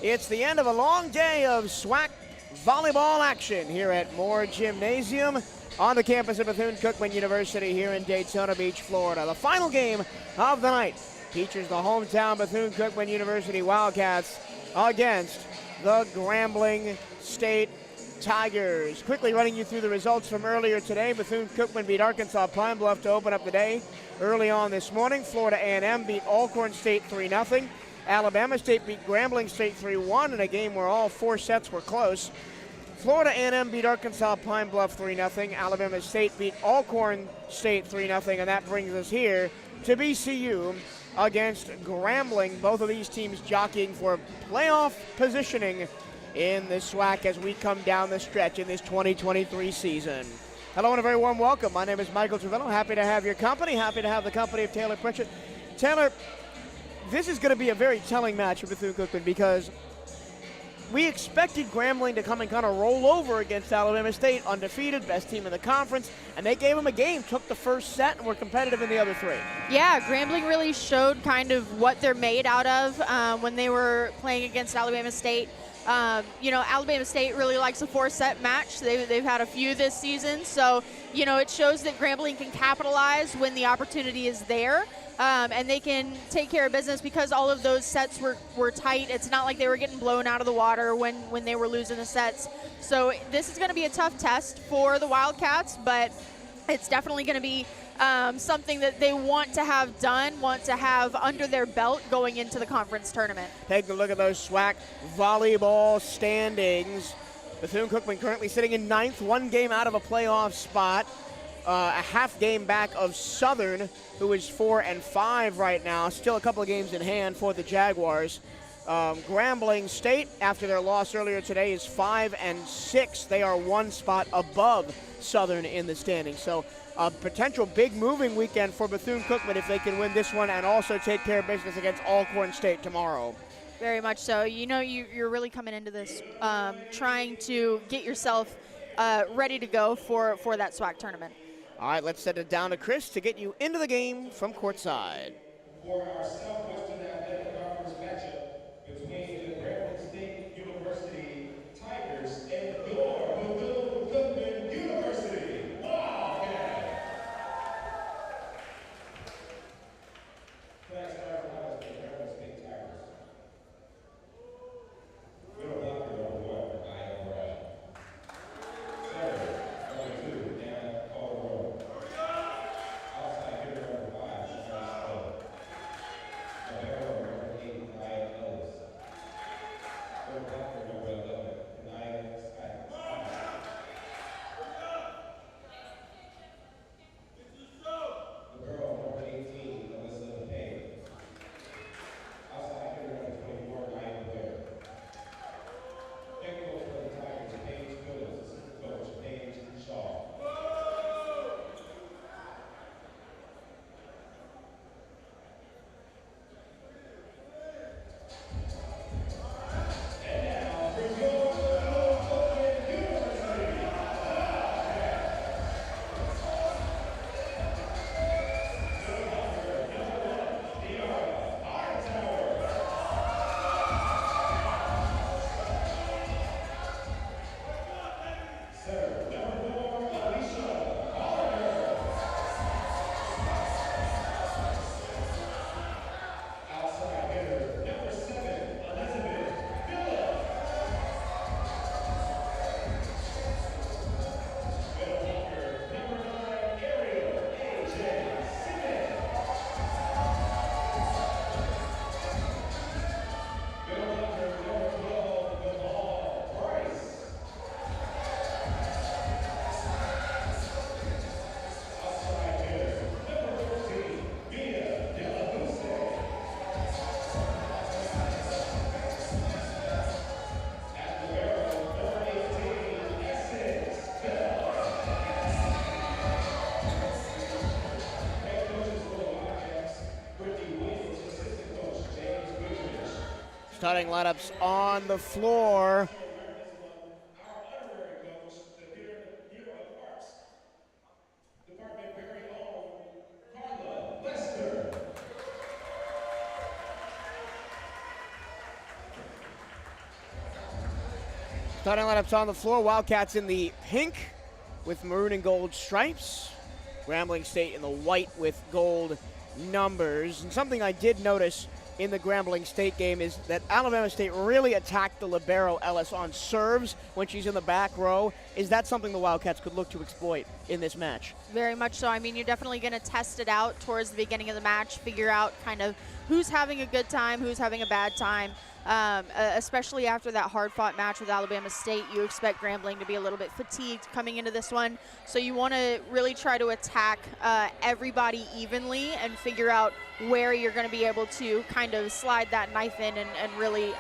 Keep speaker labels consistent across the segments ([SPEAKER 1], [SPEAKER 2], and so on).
[SPEAKER 1] It's the end of a long day of SWAC volleyball action here at Moore Gymnasium on the campus of Bethune-Cookman University here in Daytona Beach, Florida. The final game of the night features the hometown Bethune-Cookman University Wildcats against the Grambling State Tigers. Quickly running you through the results from earlier today. Bethune-Cookman beat Arkansas Pine Bluff to open up the day. Early on this morning, Florida A&M beat Alcorn State 3-0. Alabama State beat Grambling State 3-1 in a game where all four sets were close. Florida A&M beat Arkansas Pine Bluff 3-0. Alabama State beat Alcorn State 3-0, and that brings us here to BCU against Grambling. Both of these teams jockeying for playoff positioning in the SWAC as we come down the stretch in this 2023 season. Hello and a very warm welcome. My name is Michael Trevello. Happy to have your company. Happy to have the company of Taylor Pritchett. Taylor, this is going to be a very telling match for Bethune-Cookman because we expected Grambling to come and kind of roll over against Alabama State, undefeated, best team in the conference, and they gave them a game, took the first set, and were competitive in the other three.
[SPEAKER 2] Yeah, Grambling really showed kind of what they're made out of when they were playing against Alabama State. Alabama State really likes a four-set match. They've had a few this season, so, it shows that Grambling can capitalize when the opportunity is there. And they can take care of business because all of those sets were tight. It's not like they were getting blown out of the water when they were losing the sets. So this is going to be a tough test for the Wildcats, but it's definitely going to be something that they want to have done, want to have under their belt going into the conference tournament.
[SPEAKER 1] Take a look at those SWAC volleyball standings. Bethune-Cookman currently sitting in ninth, one game out of a playoff spot. A half game back of Southern, who is 4-5 right now. Still a couple of games in hand for the Jaguars. Grambling State, after their loss earlier today, is 5-6. They are one spot above Southern in the standings. So a potential big moving weekend for Bethune-Cookman if they can win this one and also take care of business against Alcorn State tomorrow.
[SPEAKER 2] Very much so. You're really coming into this trying to get yourself ready to go for that SWAC tournament.
[SPEAKER 1] All right, let's send it down to Chris to get you into the game from courtside.
[SPEAKER 3] For our Southwestern Athletic Conference matchup between the Grambling State University Tigers and your Bethune-Cookman University Wildcats. Can I start with the Grambling State Tigers? Middle blocker number 1, I.M. Brown. Serve, number 2, Dan Calderon. Outside hitter number 5, Sean Slow. Number 8, Ryan Ellis. Third blocker number 11, Kanaya Scott. The girl number 18, Alyssa Payne. Outside hitter number 24, Ryan Blair. Head coach for the Tigers, Paige Phillips. Assistant coach, Paige Shaw. And now, for your Bethune-Cookman University Wildcats. Middle blocker, number 1, Deara Hightower. Serve, number 4, Alicia Oliver. Outside hitter, number 7, Elizabeth Phillips. Middle blocker, number 9, Ariel A.J. Simmons. Middle blocker, number 12, Jamal Price. Outside hitter, number 13, Mia Delabuse. At the barrel, number 18, Essex Bell. Head coaches for the Wildcats, Brittany Williams, assistant coach, James Goodrich.
[SPEAKER 1] Starting lineups on the floor.
[SPEAKER 3] Our honorary coach, the hero of arts, department very own, Carla Lester.
[SPEAKER 1] Starting lineups on the floor. Wildcats in the pink with maroon and gold stripes. Grambling State in the white with gold numbers. And something I did notice in the Grambling State game is that Alabama State really attacked the libero Ellis on serves when she's in the back row. Is that something the Wildcats could look to exploit in this match?
[SPEAKER 2] Very much so. I mean, you're definitely going to test it out towards the beginning of the match, figure out kind of who's having a good time, who's having a bad time. Especially after that hard-fought match with Alabama State, you expect Grambling to be a little bit fatigued coming into this one. So you want to really try to attack everybody evenly and figure out where you're going to be able to kind of slide that knife in and really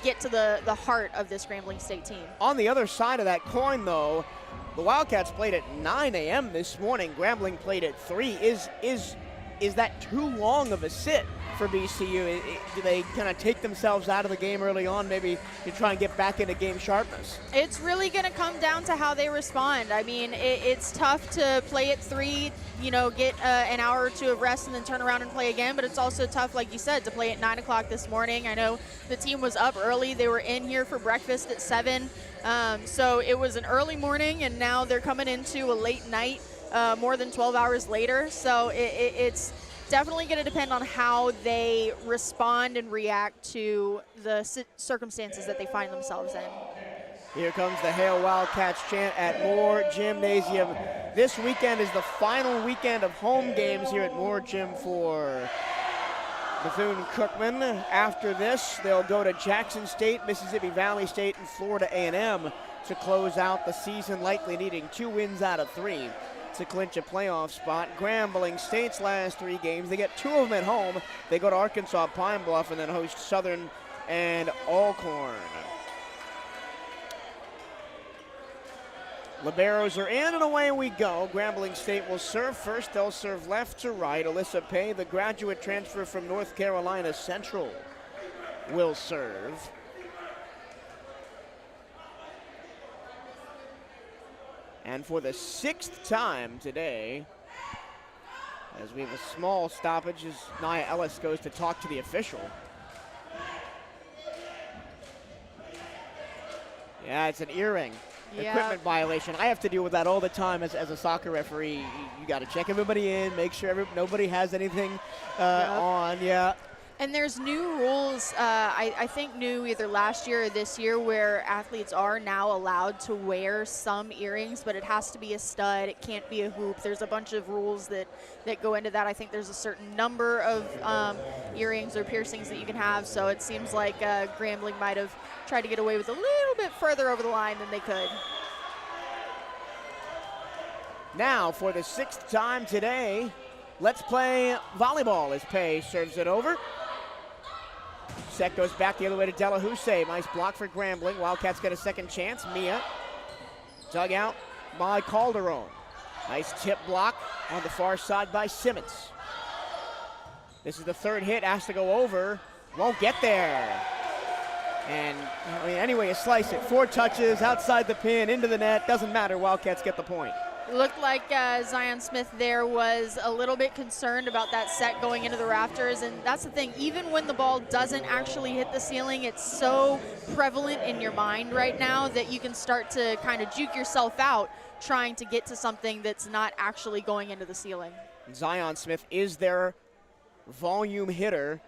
[SPEAKER 2] get to the heart of this Grambling State team.
[SPEAKER 1] On the other side of that coin, though, the Wildcats played at 9 a.m. this morning. Grambling played at 3. Is that too long of a sit for BCU? Do they kind of take themselves out of the game early on, maybe to try and get back into game sharpness?
[SPEAKER 2] It's really going to come down to how they respond. I mean, it's tough to play at 3, get an hour or two of rest and then turn around and play again, but it's also tough, like you said, to play at 9 o'clock this morning. I know the team was up early. They were in here for breakfast at 7, so it was an early morning, and now they're coming into a late night more than 12 hours later. So it's definitely going to depend on how they respond and react to the circumstances that they find themselves in.
[SPEAKER 1] Here comes the Hail Wildcats chant at Moore Gymnasium. This weekend is the final weekend of home games here at Moore Gym for Bethune-Cookman. After this, they'll go to Jackson State, Mississippi Valley State, and Florida A&M to close out the season, likely needing 2 wins out of 3 to clinch a playoff spot. Grambling State's last 3 games, they get 2 of them at home. They go to Arkansas Pine Bluff and then host Southern and Alcorn. Liberos are in and away we go. Grambling State will serve first. They'll serve left to right. Alyssa Pay, the graduate transfer from North Carolina Central, will serve. And for the 6th time today, as we have a small stoppage as Nia Ellis goes to talk to the official. Yeah, it's an earring. Equipment violation. I have to deal with that all the time as a soccer referee. You got to check everybody in, make sure nobody has anything on. Yeah.
[SPEAKER 2] And there's new rules, I think new either last year or this year, where athletes are now allowed to wear some earrings, but it has to be a stud. It can't be a hoop. There's a bunch of rules that go into that. I think there's a certain number of earrings or piercings that you can have, so it seems like Grambling might have tried to get away with a little bit further over the line than they could.
[SPEAKER 1] Now, for the 6th time today, let's play volleyball as Pay serves it over. Set goes back the other way to Delahousse. Nice block for Grambling. Wildcats get a second chance. Mia dug out by Calderon. Nice tip block on the far side by Simmons. This is the 3rd hit. Has to go over. Won't get there. And I mean, anyway you slice it. 4 touches outside the pin, into the net. Doesn't matter. Wildcats get the point.
[SPEAKER 2] It looked like Zion Smith there was a little bit concerned about that set going into the rafters, and that's the thing. Even when the ball doesn't actually hit the ceiling, it's so prevalent in your mind right now that you can start to kind of juke yourself out trying to get to something that's not actually going into the ceiling.
[SPEAKER 1] Zion Smith is their volume hitter,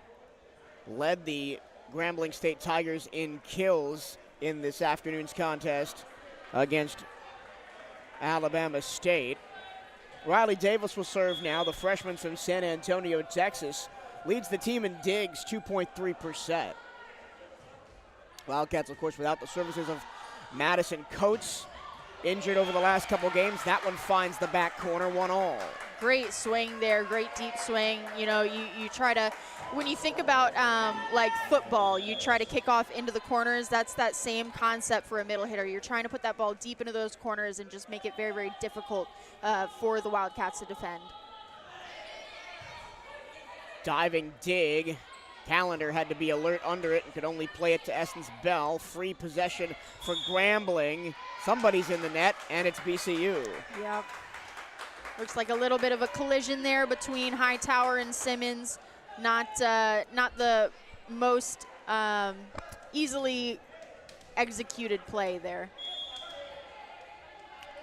[SPEAKER 1] led the Grambling State Tigers in kills in this afternoon's contest against Alabama State. Riley Davis will serve now, the freshman from San Antonio, Texas. Leads the team in digs, 2.3%. Wildcats, of course, without the services of Madison Coates, injured over the last couple games. That one finds the back corner, 1-all.
[SPEAKER 2] Great swing there, great deep swing. You know, you try to, when you think about like football, you try to kick off into the corners. That's that same concept for a middle hitter. You're trying to put that ball deep into those corners and just make it very, very difficult for the Wildcats to defend.
[SPEAKER 1] Diving dig. Callender had to be alert under it and could only play it to Essence Bell. Free possession for Grambling. Somebody's in the net, and it's BCU.
[SPEAKER 2] Yep. Looks like a little bit of a collision there between Hightower and Simmons. Not the most easily executed play there.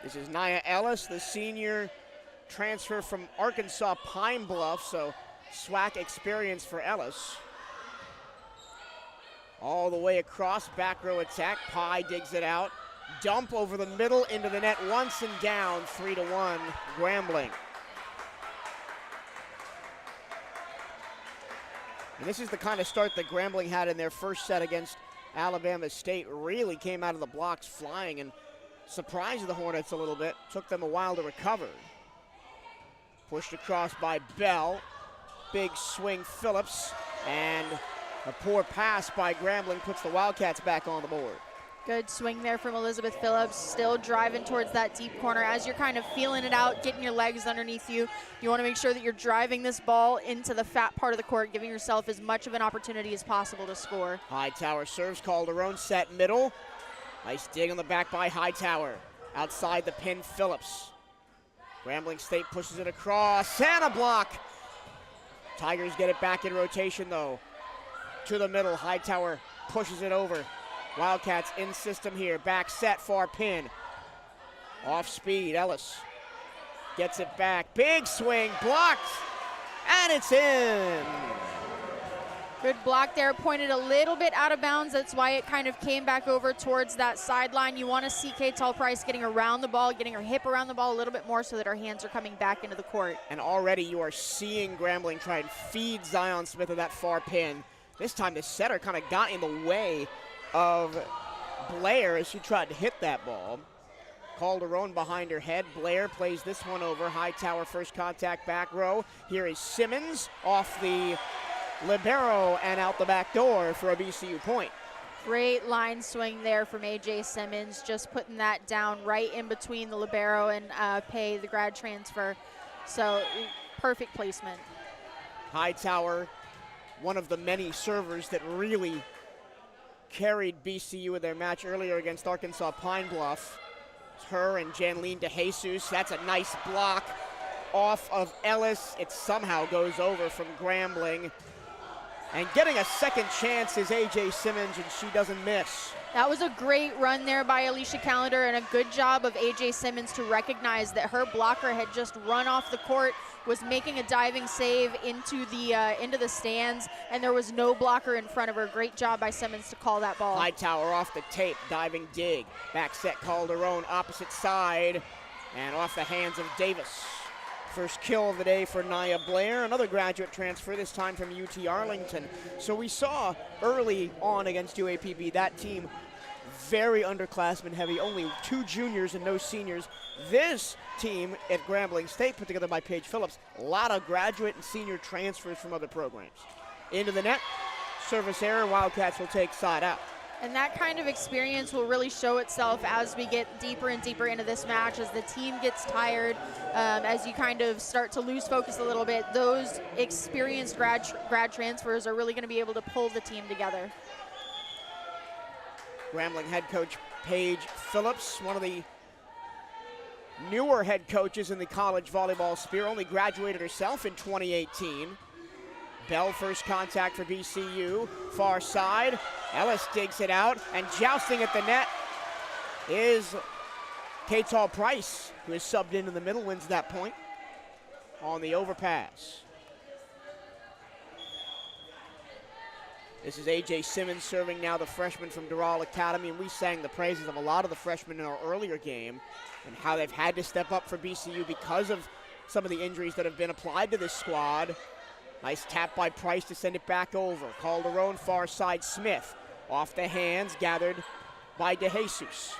[SPEAKER 1] This is Nia Ellis, the senior transfer from Arkansas Pine Bluff, so SWAC experience for Ellis. All the way across, back row attack. Pye digs it out. Dump over the middle into the net once and down, 3-1, Grambling. And this is the kind of start that Grambling had in their first set against Alabama State. Really came out of the blocks flying and surprised the Hornets a little bit. Took them a while to recover. Pushed across by Bell. Big swing Phillips, and a poor pass by Grambling puts the Wildcats back on the board.
[SPEAKER 2] Good swing there from Elizabeth Phillips, still driving towards that deep corner. As you're kind of feeling it out, getting your legs underneath you, you want to make sure that you're driving this ball into the fat part of the court, giving yourself as much of an opportunity as possible to score.
[SPEAKER 1] Hightower serves, Calderon set middle. Nice dig on the back by Hightower. Outside the pin, Phillips. Grambling State pushes it across, and a block. Tigers get it back in rotation though. To the middle, Hightower pushes it over. Wildcats in system here, back set, far pin. Off speed, Ellis gets it back. Big swing, blocked, and it's in.
[SPEAKER 2] Good block there, pointed a little bit out of bounds. That's why it kind of came back over towards that sideline. You want to see Kaytal Price getting around the ball, getting her hip around the ball a little bit more so that her hands are coming back into the court.
[SPEAKER 1] And already you are seeing Grambling try and feed Zion Smith of that far pin. This time the setter kind of got in the way of Blair as she tried to hit that ball. Calderon behind her head. Blair plays this one over. Hightower first contact, back row. Here is Simmons off the libero and out the back door for a BCU point.
[SPEAKER 2] Great line swing there from A.J. Simmons, just putting that down right in between the libero and Pay, the grad transfer. So perfect placement.
[SPEAKER 1] Hightower, one of the many servers that really carried BCU in their match earlier against Arkansas Pine Bluff. It's her and Janlene DeJesus. That's a nice block off of Ellis. It somehow goes over from Grambling. And getting a second chance is A.J. Simmons, and she doesn't miss.
[SPEAKER 2] That was a great run there by Alicia Callender, and a good job of A.J. Simmons to recognize that her blocker had just run off the court, was making a diving save into the stands, and there was no blocker in front of her. Great job by Simmons to call that ball.
[SPEAKER 1] Hightower off the tape, diving dig. Back set Calderon, opposite side, and off the hands of Davis. First kill of the day for Nia Blair, another graduate transfer, this time from UT Arlington. So we saw early on against UAPB that team very underclassmen heavy, only 2 juniors and no seniors. This team at Grambling State, put together by Paige Phillips, a lot of graduate and senior transfers from other programs. Into the net, service error, Wildcats will take side out.
[SPEAKER 2] And that kind of experience will really show itself as we get deeper and deeper into this match, as the team gets tired, as you kind of start to lose focus a little bit. Those experienced grad transfers are really going to be able to pull the team together.
[SPEAKER 1] Grambling head coach Paige Phillips, one of the newer head coaches in the college volleyball sphere, only graduated herself in 2018. Bell first contact for BCU, far side. Ellis digs it out, and jousting at the net is Kaytal Price, who is subbed into the middle, wins that point on the overpass. This is A.J. Simmons serving now, the freshman from Doral Academy, and we sang the praises of a lot of the freshmen in our earlier game and how they've had to step up for BCU because of some of the injuries that have been applied to this squad. Nice tap by Price to send it back over. Calderon, far side, Smith. Off the hands, gathered by DeJesus.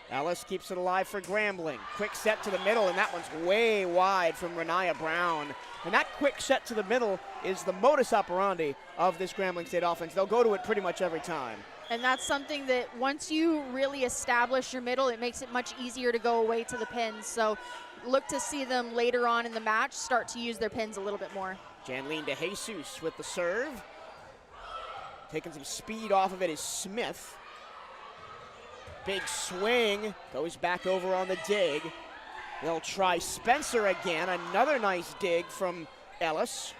[SPEAKER 1] Ellis keeps it alive for Grambling. Quick set to the middle, and that one's way wide from Renaya Brown. And that quick set to the middle is the modus operandi of this Grambling State offense. They'll go to it pretty much every time.
[SPEAKER 2] And that's something that once you really establish your middle, it makes it much easier to go away to the pins. So look to see them later on in the match start to use their pins a little bit more.
[SPEAKER 1] Janlene DeJesus with the serve. Taking some speed off of it is Smith. Big swing, goes back over on the dig. They'll try Spencer again, another nice dig from Ellis.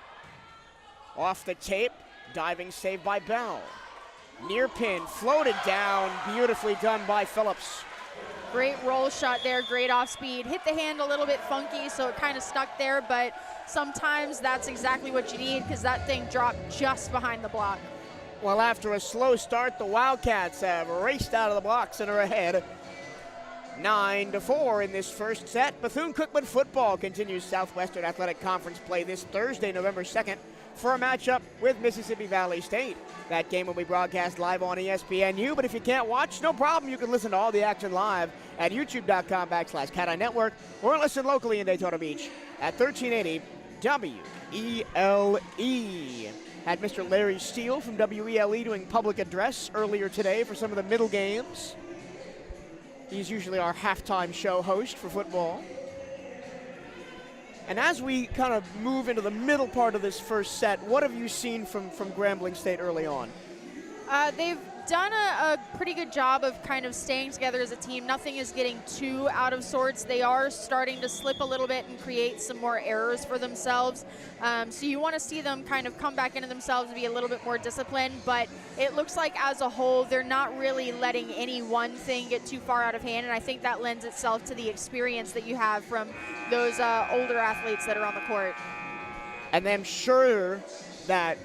[SPEAKER 1] Off the tape, diving save by Bell. Near pin, floated down, beautifully done by Phillips.
[SPEAKER 2] Great roll shot there, great off speed. Hit the hand a little bit funky, so it kind of stuck there, but sometimes that's exactly what you need because that thing dropped just behind the block.
[SPEAKER 1] Well, after a slow start, the Wildcats have raced out of the blocks and are ahead 9-4 in this first set. Bethune-Cookman football continues Southwestern Athletic Conference play this Thursday, November 2nd, for a matchup with Mississippi Valley State. That game will be broadcast live on ESPNU, but if you can't watch, no problem. You can listen to all the action live at youtube.com/CatEye Network or listen locally in Daytona Beach at 1380 WELE. Had Mr. Larry Steele from WELE doing public address earlier today for some of the middle games. He's usually our halftime show host for football. And as we kind of move into the middle part of this first set, what have you seen from Grambling State early on?
[SPEAKER 2] They've done a pretty good job of kind of staying together as a team. Nothing is getting too out of sorts. They are starting to slip a little bit and create some more errors for themselves. So you want to see them kind of come back into themselves and be a little bit more disciplined. But it looks like as a whole, they're not really letting any one thing get too far out of hand. And I think that lends itself to the experience that you have from those older athletes that are on the court.
[SPEAKER 1] And I'm sure that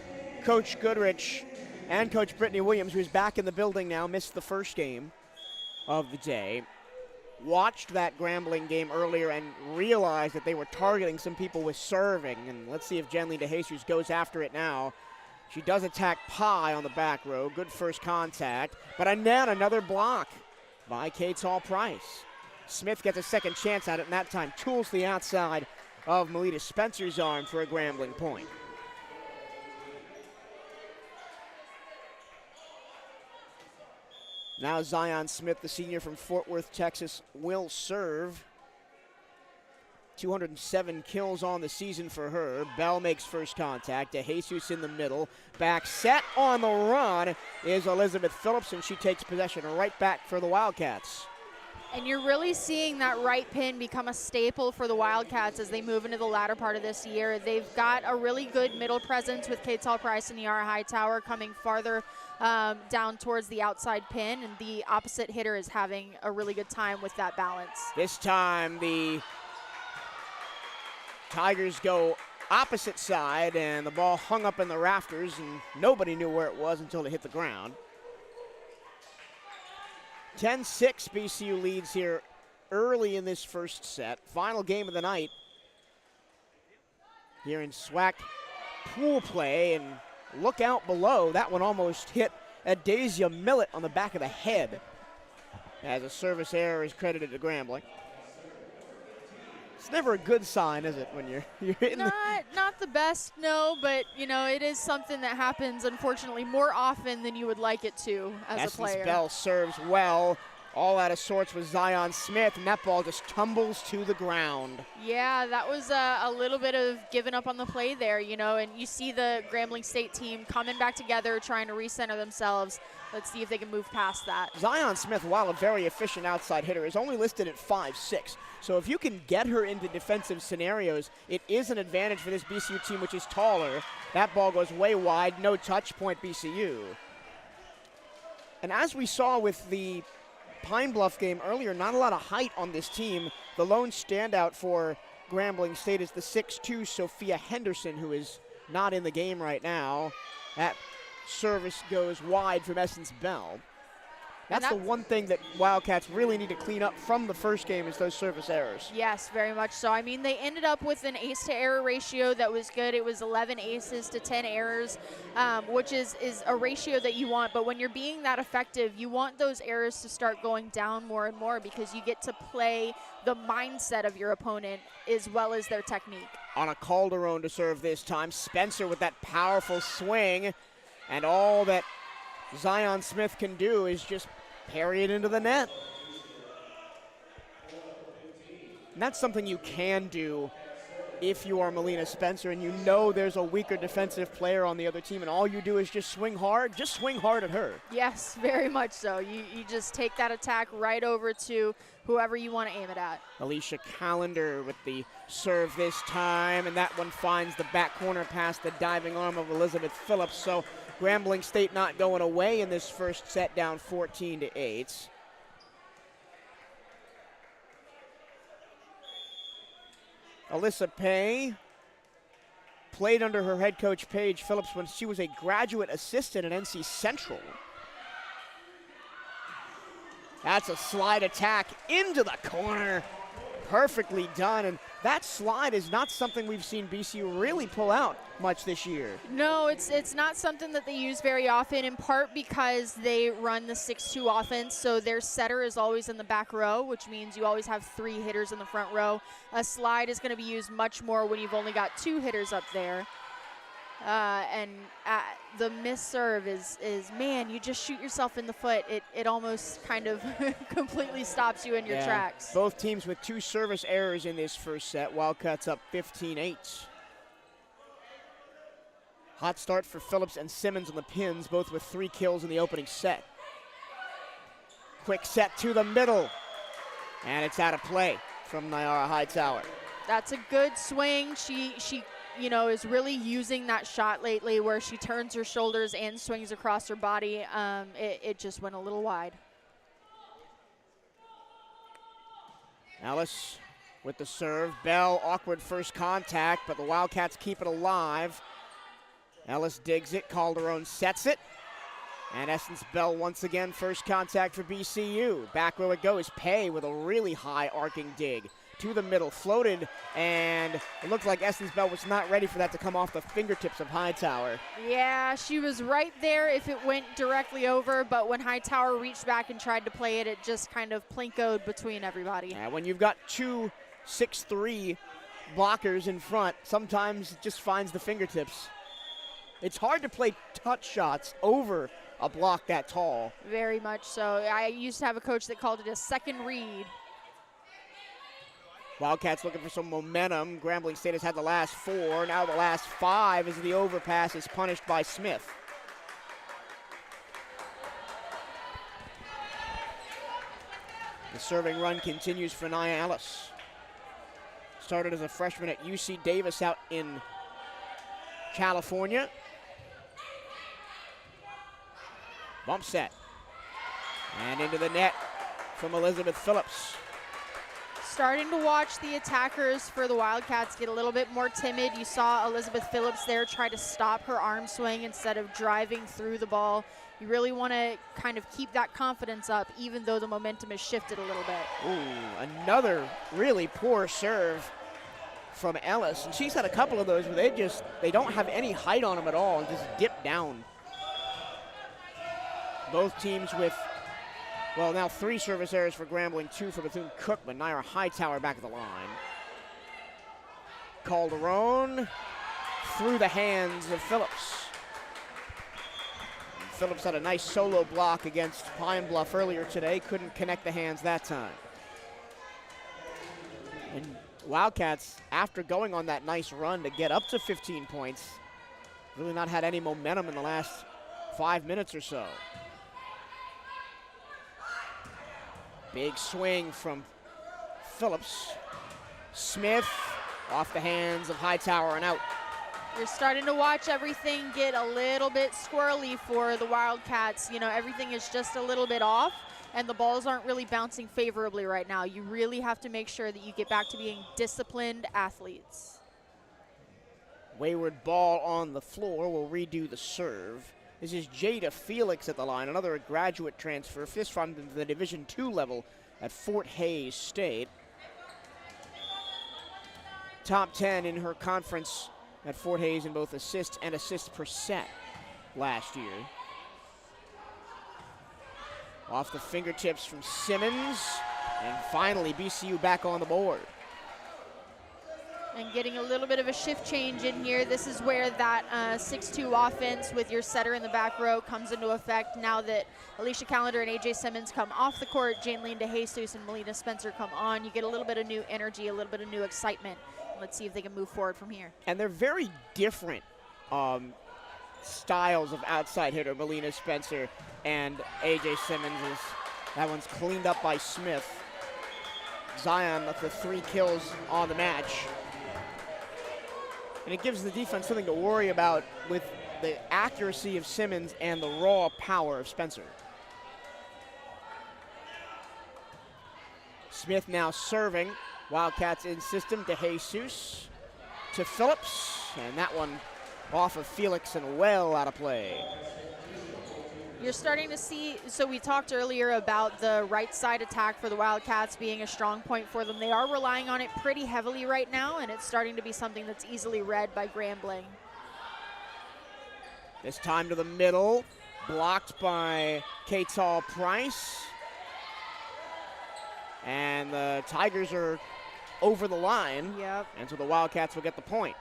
[SPEAKER 1] Coach Goodrich and Coach Brittany Williams, who's back in the building now, missed the first game of the day, watched that Grambling game earlier and realized that they were targeting some people with serving. And let's see if Jenny DeJesus goes after it now. She does attack Pye on the back row. Good first contact. But then another block by Katall Price. Smith gets a second chance at it, and that time tools the outside of Melita Spencer's arm for a Grambling point. Now Zion Smith, the senior from Fort Worth, Texas, will serve. 207 kills on the season for her. Bell makes first contact. DeJesus in the middle. Back set on the run is Elizabeth Phillips, and she takes possession right back for the Wildcats.
[SPEAKER 2] And you're really seeing that right pin become a staple for the Wildcats as they move into the latter part of this year. They've got a really good middle presence with Katall Price and Yara Hightower coming farther down towards the outside pin, and the opposite hitter is having a really good time with that balance.
[SPEAKER 1] This time the Tigers go opposite side, and the ball hung up in the rafters, and nobody knew where it was until it hit the ground. 10-6 BCU leads here early in this first set. Final game of the night here in SWAC pool play, and look out below. That one almost hit Adasia Millett on the back of the head as a service error is credited to Grambling. It's never a good sign, is it, when you're hitting
[SPEAKER 2] not the best, no, but you know, it is something that happens unfortunately more often than you would like it to as a player.
[SPEAKER 1] Bell serves well, all out of sorts with Zion Smith, and that ball just tumbles to the ground.
[SPEAKER 2] Yeah, that was a little bit of giving up on the play there, you know, and you see the Grambling State team coming back together, trying to recenter themselves. Let's see if they can move past that.
[SPEAKER 1] Zion Smith, while a very efficient outside hitter, is only listed at 5'6". So if you can get her into defensive scenarios, it is an advantage for this BCU team, which is taller. That ball goes way wide, no touch, point BCU. And as we saw with the Pine Bluff game earlier, not a lot of height on this team. The lone standout for Grambling State is the 6'2" Sophia Henderson, who is not in the game right now. That service goes wide from Essence Bell. That's the one thing that Wildcats really need to clean up from the first game is those service errors.
[SPEAKER 2] Yes, very much so. I mean, they ended up with an ace to error ratio that was good. It was 11 aces to 10 errors, which is a ratio that you want. But when you're being that effective, you want those errors to start going down more and more because you get to play the mindset of your opponent as well as their technique.
[SPEAKER 1] On a Calderon to serve this time. Spencer with that powerful swing, and all that Zion Smith can do is just parry it into the net. And that's something you can do if you are Melina Spencer and you know there's a weaker defensive player on the other team, and all you do is just swing hard at her.
[SPEAKER 2] Yes, very much so. You just take that attack right over to whoever you want to aim it at.
[SPEAKER 1] Alicia Callender with the serve this time, and that one finds the back corner past the diving arm of Elizabeth Phillips. So Grambling State not going away in this first set, down 14-8. Alyssa Pay played under her head coach Paige Phillips when she was a graduate assistant at NC Central. That's a slide attack into the corner. Perfectly done, and that slide is not something we've seen BCU really pull out much this year.
[SPEAKER 2] No, it's not something that they use very often, in part because they run the 6-2 offense, so their setter is always in the back row, which means you always have 3 hitters in the front row. A slide is going to be used much more when you've only got 2 hitters up there. The miss serve is, man, you just shoot yourself in the foot. It almost kind of completely stops you in your tracks.
[SPEAKER 1] Both teams with 2 service errors in this first set. Wildcats up 15-8. Hot start for Phillips and Simmons on the pins, both with 3 kills in the opening set. Quick set to the middle, and it's out of play from Nyara Hightower.
[SPEAKER 2] That's a good swing. She is really using that shot lately where she turns her shoulders and swings across her body. It just went a little wide.
[SPEAKER 1] Ellis with the serve. Bell, awkward first contact, but the Wildcats keep it alive. Ellis digs it. Calderon sets it. And Essence Bell once again, first contact for BCU. Back row it goes. Pay with a really high arcing dig to the middle, floated, and it looked like Essence Bell was not ready for that to come off the fingertips of Hightower.
[SPEAKER 2] Yeah, she was right there if it went directly over, but when Hightower reached back and tried to play it, it just kind of plinkoed between everybody.
[SPEAKER 1] Yeah, when you've got 2 6'3" blockers in front, sometimes it just finds the fingertips. It's hard to play touch shots over a block that tall.
[SPEAKER 2] Very much so. I used to have a coach that called it a second read.
[SPEAKER 1] Wildcats looking for some momentum. Grambling State has had the last 4. Now the last 5 as the overpass is punished by Smith. The serving run continues for Nia Ellis. Started as a freshman at UC Davis out in California. Bump set. And into the net from Elizabeth Phillips.
[SPEAKER 2] Starting to watch the attackers for the Wildcats get a little bit more timid. You saw Elizabeth Phillips there try to stop her arm swing instead of driving through the ball. You really want to kind of keep that confidence up, even though the momentum has shifted a little bit.
[SPEAKER 1] Ooh, another really poor serve from Ellis. And she's had a couple of those where they don't have any height on them at all and just dip down. Both teams with, well, now 3 service errors for Grambling, 2 for Bethune-Cookman. Nyara Hightower back at the line. Calderon through the hands of Phillips. And Phillips had a nice solo block against Pine Bluff earlier today. Couldn't connect the hands that time. And Wildcats, after going on that nice run to get up to 15 points, really not had any momentum in the last 5 minutes or so. Big swing from Phillips. Smith off the hands of Hightower and out.
[SPEAKER 2] You're starting to watch everything get a little bit squirrely for the Wildcats. You know, everything is just a little bit off, and the balls aren't really bouncing favorably right now. You really have to make sure that you get back to being disciplined athletes.
[SPEAKER 1] Wayward ball on the floor. Will redo the serve. This is Jada Felix at the line, another graduate transfer, this from the Division II level at Fort Hays State. Top 10 in her conference at Fort Hays in both assists and assists per set last year. Off the fingertips from Simmons, and finally BCU back on the board.
[SPEAKER 2] And getting a little bit of a shift change in here. This is where that 6-2 offense with your setter in the back row comes into effect now that Alicia Callender and AJ Simmons come off the court, Janelene DeJesus and Melina Spencer come on. You get a little bit of new energy, a little bit of new excitement. Let's see if they can move forward from here.
[SPEAKER 1] And they're very different styles of outside hitter, Melina Spencer and AJ Simmons. That one's cleaned up by Smith. Zion with the 3 kills on the match. And it gives the defense something to worry about with the accuracy of Simmons and the raw power of Spencer. Smith now serving. Wildcats in system. DeJesus to Phillips, and that one off of Felix and well out of play.
[SPEAKER 2] You're starting to see, so we talked earlier about the right side attack for the Wildcats being a strong point for them. They are relying on it pretty heavily right now, and it's starting to be something that's easily read by Grambling.
[SPEAKER 1] This time to the middle, blocked by Katal Price. And the Tigers are over the line.
[SPEAKER 2] Yep.
[SPEAKER 1] And so the Wildcats will get the point.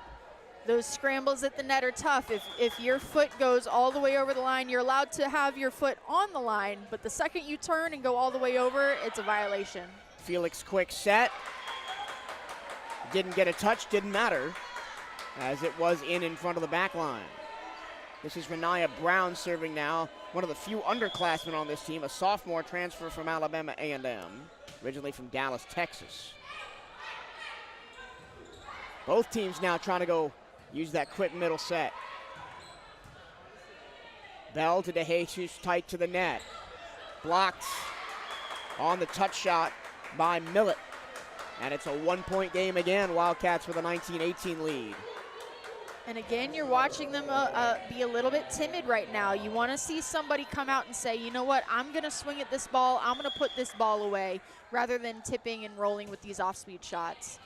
[SPEAKER 2] Those scrambles at the net are tough. If your foot goes all the way over the line, you're allowed to have your foot on the line, but the second you turn and go all the way over, it's a violation.
[SPEAKER 1] Felix quick set. Didn't get a touch, didn't matter, as it was in front of the back line. This is Renaya Brown serving now, one of the few underclassmen on this team, a sophomore transfer from Alabama A&M, originally from Dallas, Texas. Both teams now trying to go use that quick middle set. Bell to DeJesus, tight to the net. Blocked on the touch shot by Millett. And it's a 1-point game again, Wildcats with a 19-18 lead.
[SPEAKER 2] And again, you're watching them be a little bit timid right now. You want to see somebody come out and say, you know what, I'm going to swing at this ball, I'm going to put this ball away, rather than tipping and rolling with these off-speed shots.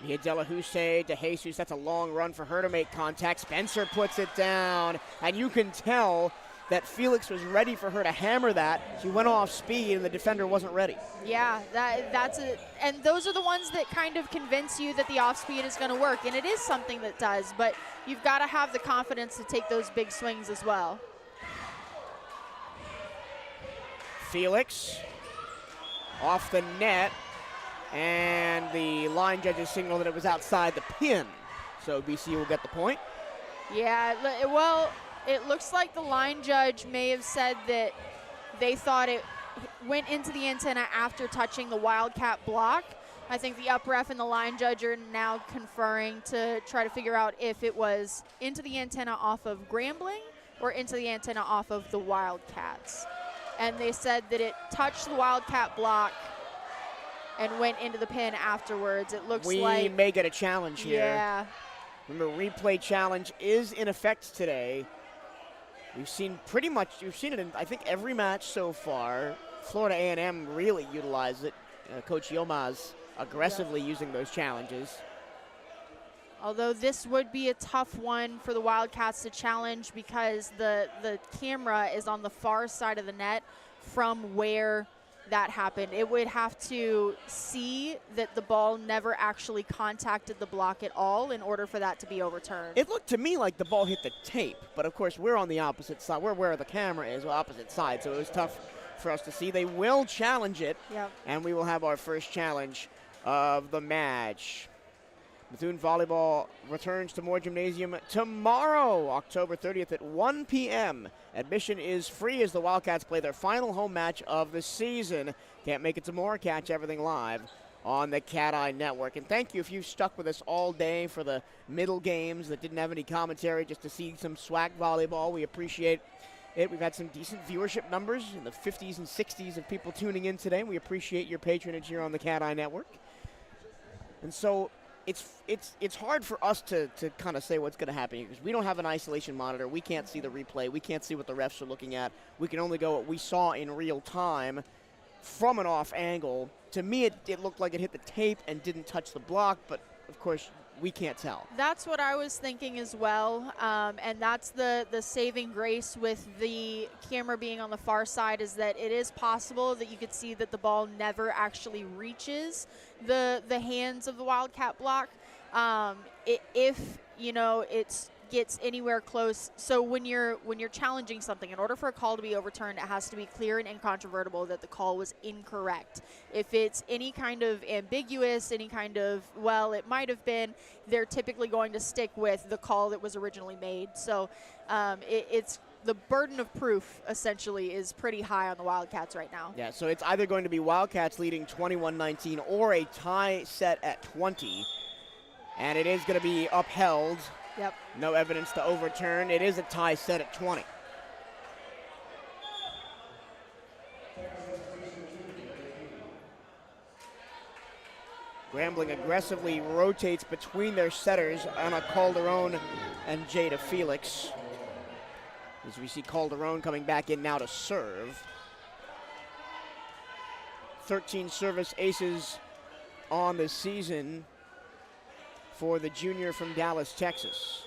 [SPEAKER 1] Mia Delahousse to Jesus. That's a long run for her to make contact. Spencer puts it down, and you can tell that Felix was ready for her to hammer that. She went off speed, and the defender wasn't ready.
[SPEAKER 2] Yeah, that's it. And those are the ones that kind of convince you that the off speed is going to work, and it is something that does. But you've got to have the confidence to take those big swings as well.
[SPEAKER 1] Felix off the net. And the line judges signaled that it was outside the pin. So BC will get the point.
[SPEAKER 2] Yeah, well, it looks like the line judge may have said that they thought it went into the antenna after touching the Wildcat block. I think the up ref and the line judge are now conferring to try to figure out if it was into the antenna off of Grambling or into the antenna off of the Wildcats. And they said that it touched the Wildcat block and went into the pin afterwards. It looks like
[SPEAKER 1] we may get a challenge here.
[SPEAKER 2] Yeah.
[SPEAKER 1] Remember, replay challenge is in effect today. We've seen it in, I think, every match so far. Florida A&M really utilized it. Coach Yilmaz aggressively using those challenges.
[SPEAKER 2] Although this would be a tough one for the Wildcats to challenge because the camera is on the far side of the net from where that happened. It would have to see that the ball never actually contacted the block at all in order for that to be overturned.
[SPEAKER 1] It looked to me like the ball hit the tape, but of course we're on the opposite side. We're where the camera is, opposite side, so it was tough for us to see. They will challenge it,
[SPEAKER 2] yep.
[SPEAKER 1] And we will have our first challenge of the match. Bethune Volleyball returns to Moore Gymnasium tomorrow, October 30th at 1 p.m. Admission is free as the Wildcats play their final home match of the season. Can't make it to Moore? Catch everything live on the CatEye Network. And thank you if you've stuck with us all day for the middle games that didn't have any commentary, just to see some SWAC volleyball. We appreciate it. We've had some decent viewership numbers in the 50s and 60s of people tuning in today. We appreciate your patronage here on the CatEye Network. And so it's hard for us to kind of say what's going to happen here because we don't have an isolation monitor. We can't see the replay. We can't see what the refs are looking at. We can only go what we saw in real time from an off angle. To me, it looked like it hit the tape and didn't touch the block, but of course we can't tell.
[SPEAKER 2] That's what I was thinking as well, and that's the saving grace with the camera being on the far side is that it is possible that you could see that the ball never actually reaches the hands of the Wildcat block. If it gets anywhere close. So when you're challenging something, in order for a call to be overturned, it has to be clear and incontrovertible that the call was incorrect. If it's any kind of ambiguous, any kind of, well, it might have been, they're typically going to stick with the call that was originally made. So it's the burden of proof, essentially, is pretty high on the Wildcats right now.
[SPEAKER 1] Yeah, so it's either going to be Wildcats leading 21-19 or a tie set at 20. And it is going to be upheld
[SPEAKER 2] Yep.
[SPEAKER 1] No evidence to overturn. It is a tie set at 20. Grambling aggressively rotates between their setters, Anna Calderon and Jada Felix. As we see Calderon coming back in now to serve. 13 service aces on the season for the junior from Dallas, Texas.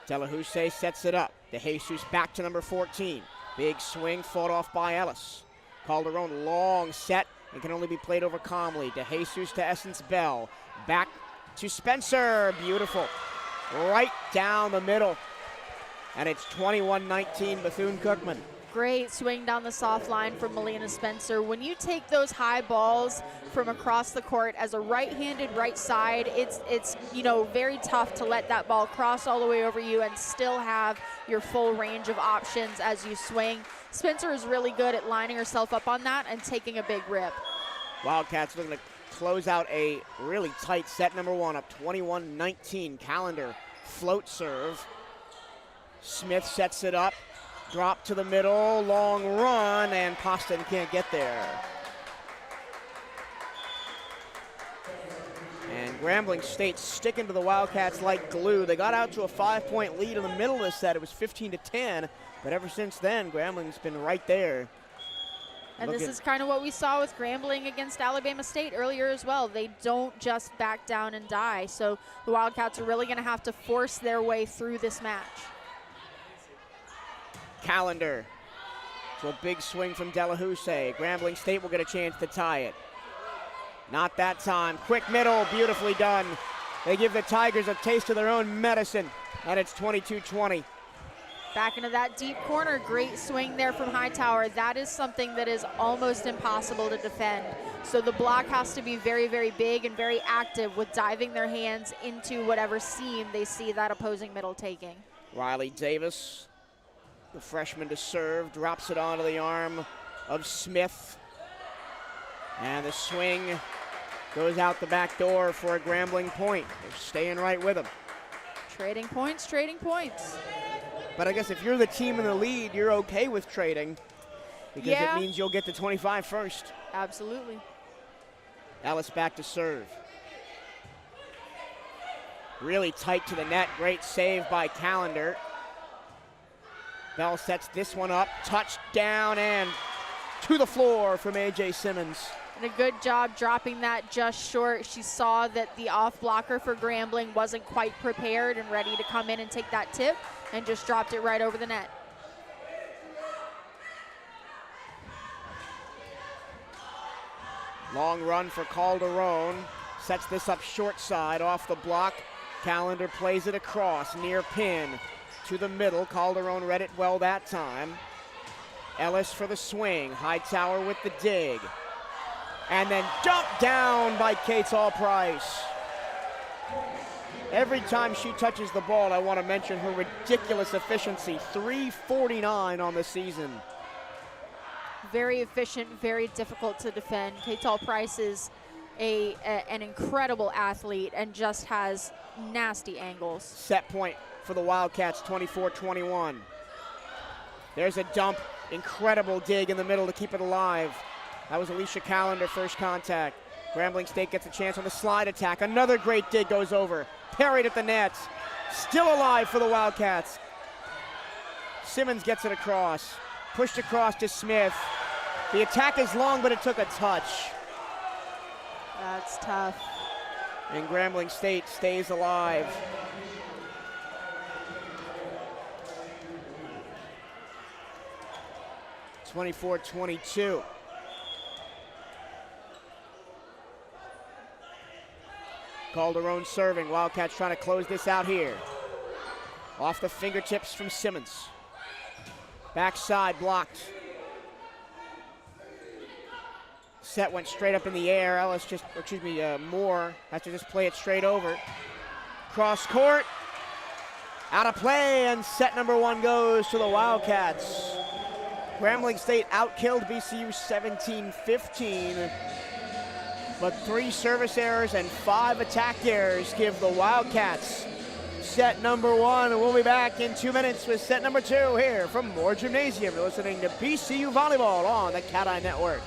[SPEAKER 1] Delahousse sets it up. De Jesus back to number 14. Big swing fought off by Ellis. Calderon long set and can only be played over calmly. De Jesus to Essence Bell. Back to Spencer. Beautiful. Right down the middle. And it's 21-19 Bethune-Cookman.
[SPEAKER 2] Great swing down the soft line from Melina Spencer. When you take those high balls from across the court as a right-handed right side, it's very tough to let that ball cross all the way over you and still have your full range of options as you swing. Spencer is really good at lining herself up on that and taking a big rip.
[SPEAKER 1] Wildcats looking to close out a really tight set number one, up 21-19. Calendar float serve. Smith sets it up. Drop to the middle, long run, and Poston can't get there. And Grambling State sticking to the Wildcats like glue. They got out to a 5-point lead in the middle of the set. It was 15-10, but ever since then, Grambling's been right there.
[SPEAKER 2] And this is kind of what we saw with Grambling against Alabama State earlier as well. They don't just back down and die, so the Wildcats are really going to have to force their way through this match.
[SPEAKER 1] Calendar. So a big swing from Delahousse. Grambling State will get a chance to tie it. Not that time. Quick middle, beautifully done. They give the Tigers a taste of their own medicine, and it's 22-20.
[SPEAKER 2] Back into that deep corner. Great swing there from Hightower. That is something that is almost impossible to defend. So the block has to be very, very big and very active with diving their hands into whatever seam they see that opposing middle taking.
[SPEAKER 1] Riley Davis, the freshman to serve, drops it onto the arm of Smith. And the swing goes out the back door for a Grambling point. They're staying right with them.
[SPEAKER 2] Trading points, trading points.
[SPEAKER 1] But I guess if you're the team in the lead, you're okay with trading because it means you'll get to 25 first.
[SPEAKER 2] Absolutely.
[SPEAKER 1] Ellis back to serve. Really tight to the net. Great save by Calendar. Bell sets this one up. Touchdown and to the floor from A.J. Simmons.
[SPEAKER 2] And a good job dropping that just short. She saw that the off blocker for Grambling wasn't quite prepared and ready to come in and take that tip and just dropped it right over the net.
[SPEAKER 1] Long run for Calderon. Sets this up short side off the block. Calendar plays it across near pin to the middle. Calderon read it well that time. Ellis for the swing. Hightower with the dig. And then dumped down by Kate All-Price. Every time she touches the ball, I want to mention her ridiculous efficiency. 349 on the season.
[SPEAKER 2] Very efficient, very difficult to defend. Kate All-Price is an incredible athlete and just has nasty angles.
[SPEAKER 1] Set point for the Wildcats, 24-21. There's a dump. Incredible dig in the middle to keep it alive. That was Alicia Calendar, first contact. Grambling State gets a chance on the slide attack. Another great dig goes over. Parried at the net. Still alive for the Wildcats. Simmons gets it across. Pushed across to Smith. The attack is long, but it took a touch.
[SPEAKER 2] That's tough.
[SPEAKER 1] And Grambling State stays alive. (24-22). Calderon serving. Wildcats trying to close this out here. Off the fingertips from Simmons. Backside blocked. Set went straight up in the air. Moore has to just play it straight over. Cross court. Out of play, and set number one goes to the Wildcats. Grambling State outkilled BCU 17-15. but 3 service errors and 5 attack errors give the Wildcats set number 1. And we'll be back in 2 minutes with set number 2 here from Moore Gymnasium. You're listening to BCU Volleyball on the CatEye Network.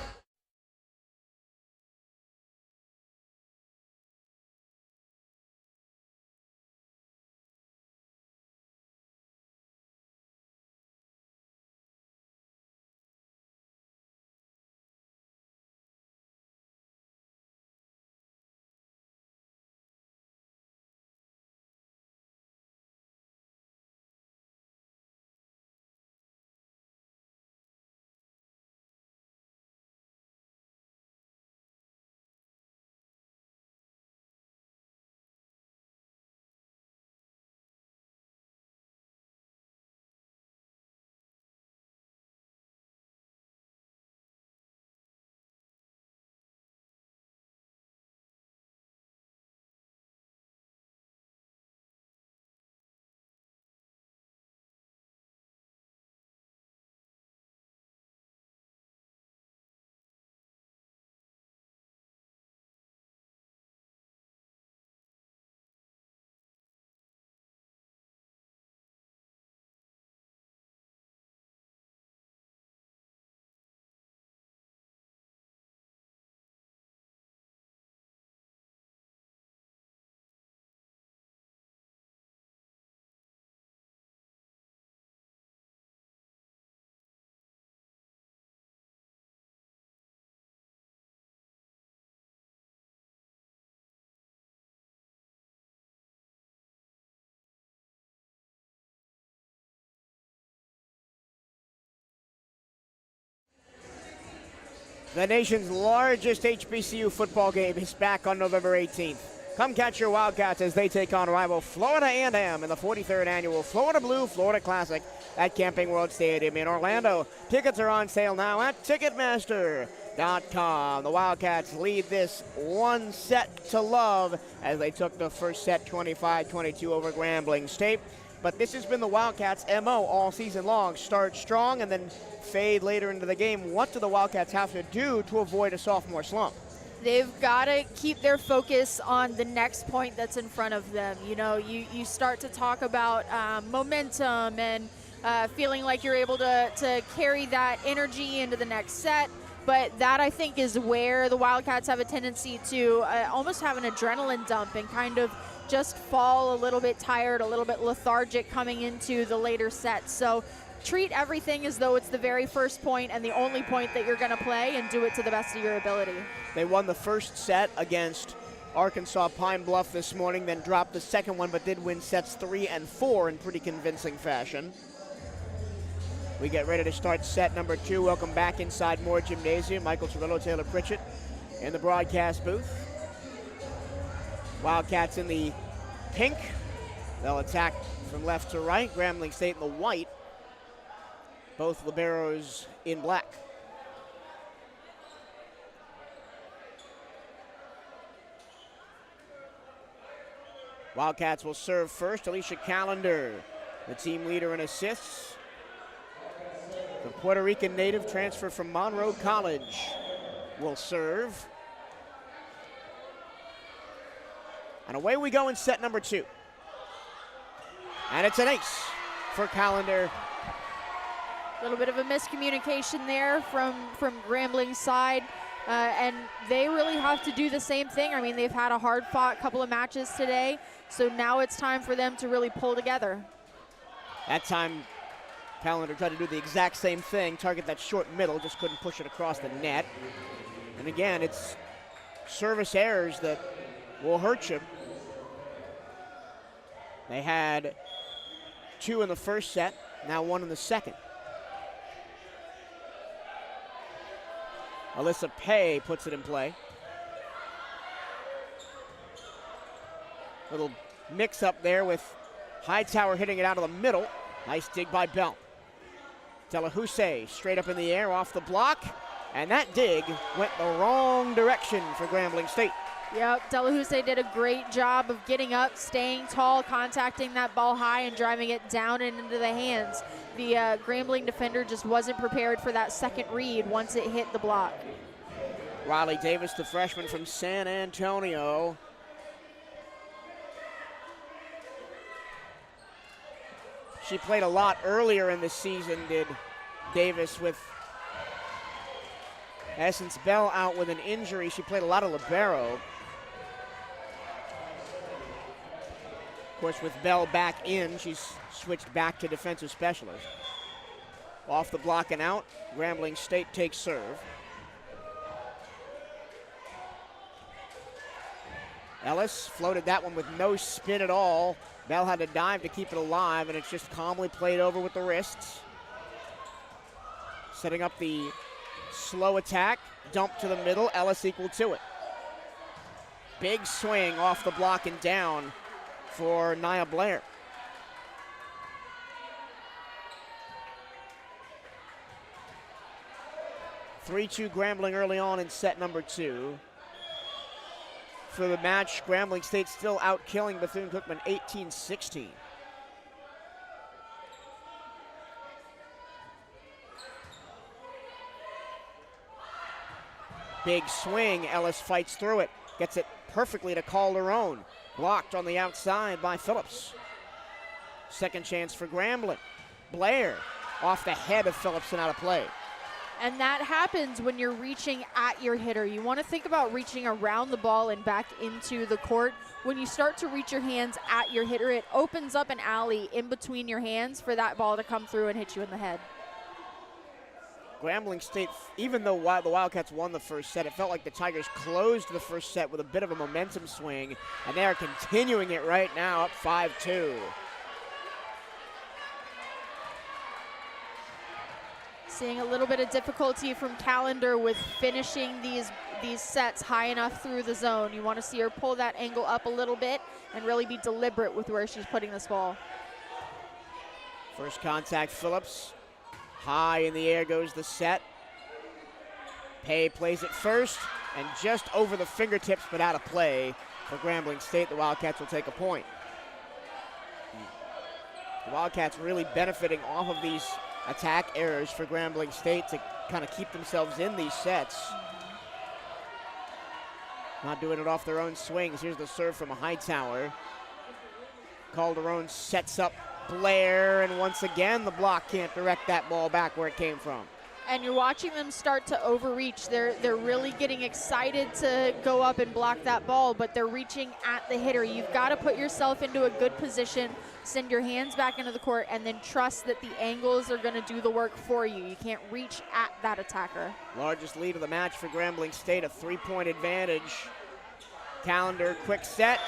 [SPEAKER 1] The nation's largest HBCU football game is back on November 18th. Come catch your Wildcats as they take on rival Florida A&M in the 43rd annual Florida Blue Florida Classic at Camping World Stadium in Orlando. Tickets are on sale now at Ticketmaster.com. The Wildcats lead this 1-0 as they took the first set 25-22 over Grambling State. But this has been the Wildcats' MO all season long. Start strong and then fade later into the game. What do the Wildcats have to do to avoid a sophomore slump?
[SPEAKER 2] They've got to keep their focus on the next point that's in front of them. You know, you start to talk about momentum and feeling like you're able to carry that energy into the next set. But that, I think, is where the Wildcats have a tendency to almost have an adrenaline dump and kind of just fall a little bit tired, a little bit lethargic coming into the later sets. So treat everything as though it's the very first point and the only point that you're going to play, and do it to the best of your ability.
[SPEAKER 1] They won the first set against Arkansas Pine Bluff this morning, then dropped the second one, but did win sets 3 and 4 in pretty convincing fashion. We get ready to start set number 2. Welcome back inside Moore Gymnasium. Michael Cirillo, Taylor Pritchett in the broadcast booth. Wildcats in the pink. They'll attack from left to right. Grambling State in the white. Both liberos in black. Wildcats will serve first. Alicia Callender, the team leader in assists. The Puerto Rican native transfer from Monroe College will serve. And away we go in set number 2. And it's an ace for Callender.
[SPEAKER 2] A little bit of a miscommunication there from Grambling's side. And they really have to do the same thing. I mean, they've had a hard-fought couple of matches today, so now it's time for them to really pull together.
[SPEAKER 1] That time, Callender tried to do the exact same thing, target that short middle, just couldn't push it across the net. And again, it's service errors that will hurt you. They had 2 in the first set, now 1 in the second. Alyssa Pay puts it in play. Little mix up there with Hightower hitting it out of the middle. Nice dig by Bell. Delahousse straight up in the air off the block. And that dig went the wrong direction for Grambling State.
[SPEAKER 2] Yep, Delahousse did a great job of getting up, staying tall, contacting that ball high, and driving it down and into the hands. The Grambling defender just wasn't prepared for that second read once it hit the block.
[SPEAKER 1] Riley Davis, the freshman from San Antonio. She played a lot earlier in the season, did Davis, with Essence Bell out with an injury. She played a lot of libero. Of course, with Bell back in, she's switched back to defensive specialist. Off the block and out, Grambling State takes serve. Ellis floated that one with no spin at all. Bell had to dive to keep it alive, and it's just calmly played over with the wrists. Setting up the slow attack, dump to the middle, Ellis equal to it. Big swing off the block and down for Nia Blair. (3-2) Grambling early on in set number 2. For the match, Grambling State still out killing Bethune-Cookman 18-16. Big swing, Ellis fights through it, gets it perfectly to Calderon. Blocked on the outside by Phillips. Second chance for Grambling. Blair off the head of Phillips and out of play.
[SPEAKER 2] And that happens when you're reaching at your hitter. You want to think about reaching around the ball and back into the court. When you start to reach your hands at your hitter, it opens up an alley in between your hands for that ball to come through and hit you in the head.
[SPEAKER 1] Grambling State, even though the Wildcats won the first set, it felt like the Tigers closed the first set with a bit of a momentum swing, and they are continuing it right now, up 5-2.
[SPEAKER 2] Seeing a little bit of difficulty from Callender with finishing these sets high enough through the zone. You want to see her pull that angle up a little bit and really be deliberate with where she's putting this ball.
[SPEAKER 1] First contact, Phillips. High in the air goes the set. Pay plays it first and just over the fingertips but out of play for Grambling State. The Wildcats will take a point. The Wildcats really benefiting off of these attack errors for Grambling State to kind of keep themselves in these sets. Not doing it off their own swings. Here's the serve from a Hightower. Calderon sets up Blair, and once again the block can't direct that ball back where it came from.
[SPEAKER 2] And you're watching them start to overreach. They're really getting excited to go up and block that ball, but they're reaching at the hitter. You've got to put yourself into a good position, send your hands back into the court, and then trust that the angles are going to do the work for you. You can't reach at that attacker. Largest lead of the match for Grambling State, a 3-point advantage. Callender, quick set,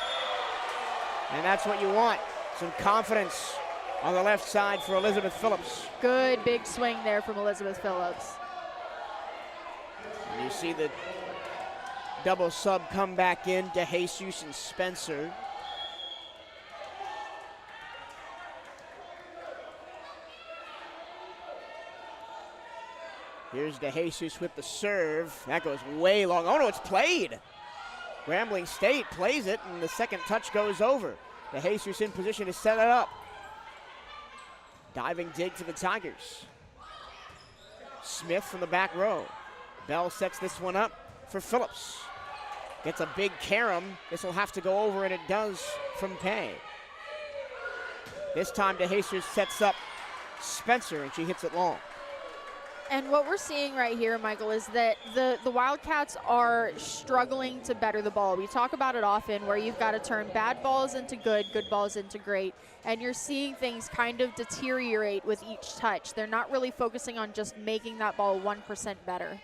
[SPEAKER 2] and that's what you want. Some confidence on the left side for Elizabeth Phillips. Good big swing there from Elizabeth Phillips.
[SPEAKER 1] And you see the double sub come back in, DeJesus and Spencer. Here's DeJesus with the serve. That goes way long. Oh no, it's played. Grambling State plays it, and the second touch goes over. DeJesus in position to set it up. Diving dig to the Tigers. Smith from the back row. Bell sets this one up for Phillips. Gets a big carom. This will have to go over, and it does from Pay. This time DeJesus sets up Spencer, and she hits it long.
[SPEAKER 2] And what we're seeing right here, Michael, is that the Wildcats are struggling to better the ball. We talk about it often where you've got to turn bad balls into good balls into great. And you're seeing things kind of deteriorate with each touch. They're not really focusing on just making that ball 1% better.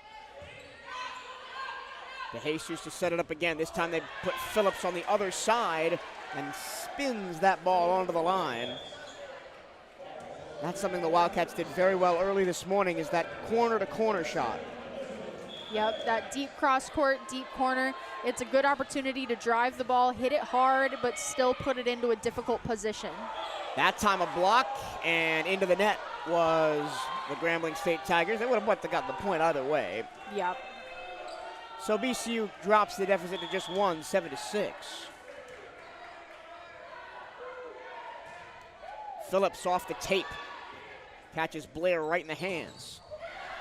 [SPEAKER 1] DeJesus to set it up again. This time they put Phillips on the other side and spins that ball onto the line. That's something the Wildcats did very well early this morning, is that corner-to-corner shot.
[SPEAKER 2] Yep, that deep cross court, deep corner. It's a good opportunity to drive the ball, hit it hard, but still put it into a difficult position.
[SPEAKER 1] That time a block, and into the net was the Grambling State Tigers. They would have got the point either way.
[SPEAKER 2] Yep.
[SPEAKER 1] So BCU drops the deficit to just 1, 7-6. Phillips off the tape. Catches Blair right in the hands.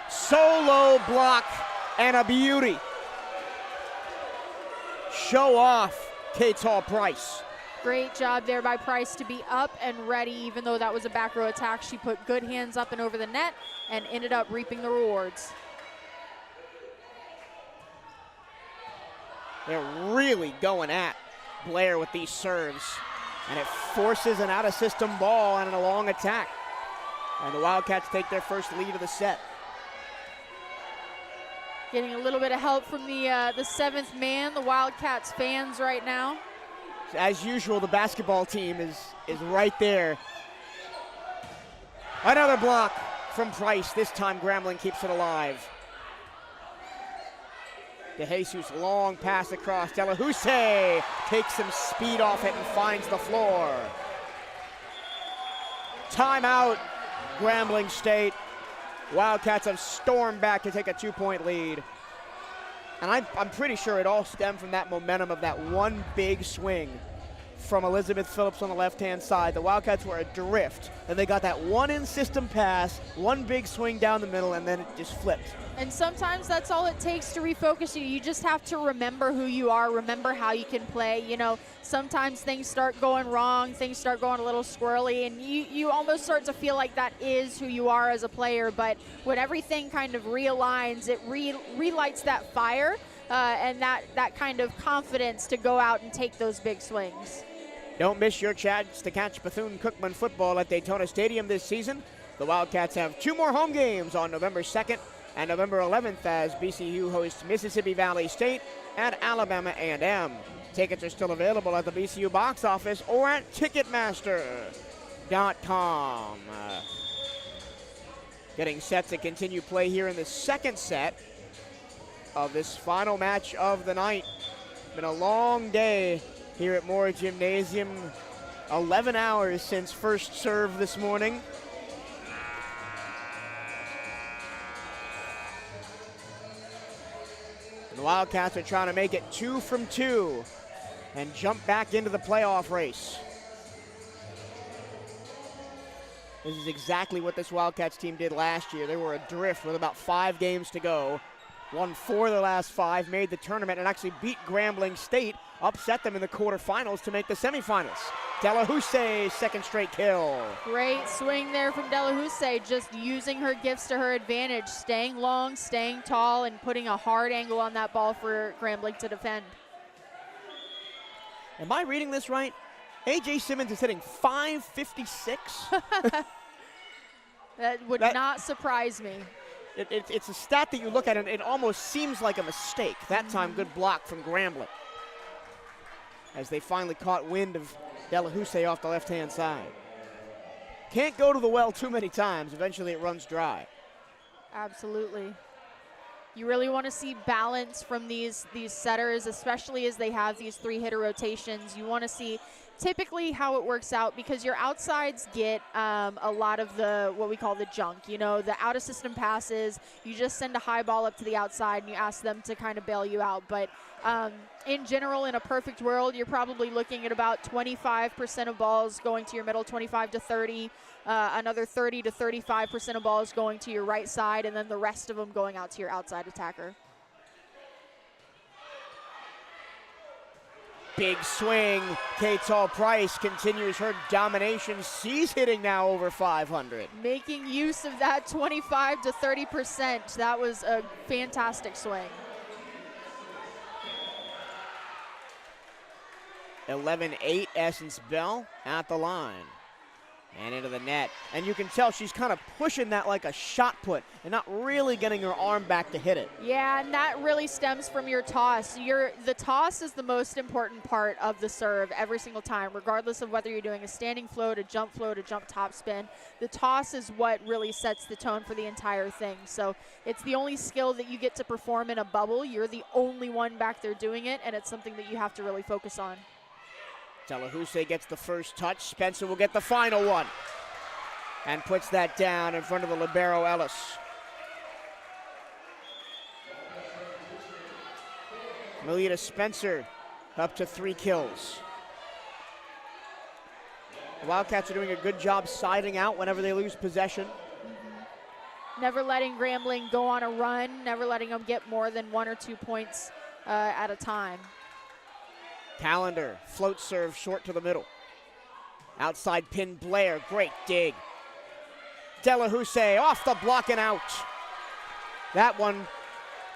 [SPEAKER 1] Solo block and a beauty. show off CatEye Price.
[SPEAKER 2] Great job there by Price to be up and ready, even though that was a back row attack. She put good hands up and over the net and ended up reaping the rewards.
[SPEAKER 1] They're really going at Blair with these serves, and it forces an out-of-system ball and a long attack. And the Wildcats take their first lead of the set.
[SPEAKER 2] Getting a little bit of help from the seventh man, the Wildcats fans right now.
[SPEAKER 1] As usual, the basketball team is right there. Another block from Price. This time Grambling keeps it alive. DeJesus, long pass across. Delahousse takes some speed off it and finds the floor. Timeout, Grambling State. Wildcats have stormed back to take a 2-point lead. And I'm pretty sure it all stemmed from that momentum of that one big swing from Elizabeth Phillips on the left-hand side. The Wildcats were adrift, and they got that one in-system pass, one big swing down the middle, and then it just flipped.
[SPEAKER 2] And sometimes that's all it takes to refocus you. You just have to remember who you are, remember how you can play. You know, sometimes things start going wrong, things start going a little squirrely, and you almost start to feel like that is who you are as a player. But when everything kind of realigns, it relights that fire and that kind of confidence to go out and take those big swings.
[SPEAKER 1] Don't miss your chance to catch Bethune-Cookman football at Daytona Stadium this season. The Wildcats have 2 more home games on November 2nd and November 11th as BCU hosts Mississippi Valley State at Alabama A&M. Tickets are still available at the BCU box office or at Ticketmaster.com. Getting set to continue play here in the second set of this final match of the night. Been a long day here at Moore Gymnasium. 11 hours since first serve this morning. And the Wildcats are trying to make it 2 from 2 and jump back into the playoff race. This is exactly what this Wildcats team did last year. They were adrift with about 5 games to go. Won 4 of their last 5, made the tournament, and actually beat Grambling State, upset them in the quarterfinals to make the semifinals. Delahousse, second straight kill.
[SPEAKER 2] Great swing there from Delahousse, just using her gifts to her advantage, staying long, staying tall, and putting a hard angle on that ball for Grambling to defend.
[SPEAKER 1] Am I reading this right? A.J. Simmons is hitting .556?
[SPEAKER 2] That would not surprise me.
[SPEAKER 1] It's a stat that you look at and it almost seems like a mistake. That time, good block from Grambling, as they finally caught wind of Delahousse off the left-hand side. Can't go to the well too many times. Eventually it runs dry.
[SPEAKER 2] Absolutely. You really want to see balance from these setters, especially as they have these 3-hitter rotations. You want to see typically how it works out, because your outsides get a lot of what we call the junk, you know, the out-of-system passes. You just send a high ball up to the outside and you ask them to kind of bail you out. But in general, in a perfect world, you're probably looking at about 25% of balls going to your middle, 25 to 30, another 30 to 35% of balls going to your right side, and then the rest of them going out to your outside attacker.
[SPEAKER 1] Big swing. CatEye Price continues her domination. She's hitting now over 500.
[SPEAKER 2] Making use of that 25 to 30%. That was a fantastic swing.
[SPEAKER 1] 11-8, Essence Bell at the line. And into the net. And you can tell she's kind of pushing that like a shot put and not really getting her arm back to hit it.
[SPEAKER 2] Yeah, and that really stems from your toss. The toss is the most important part of the serve every single time, regardless of whether you're doing a standing float, a jump top spin. The toss is what really sets the tone for the entire thing. So it's the only skill that you get to perform in a bubble. You're the only one back there doing it, and it's something that you have to really focus on.
[SPEAKER 1] Delahousse gets the first touch. Spencer will get the final one and puts that down in front of the libero Ellis. Melita Spencer up to 3 kills. The Wildcats are doing a good job siding out whenever they lose possession.
[SPEAKER 2] Never letting Grambling go on a run, never letting them get more than 1 or 2 points at a time.
[SPEAKER 1] Calendar, float serve short to the middle. Outside pin Blair, great dig. Delahousse off the block and out. That one,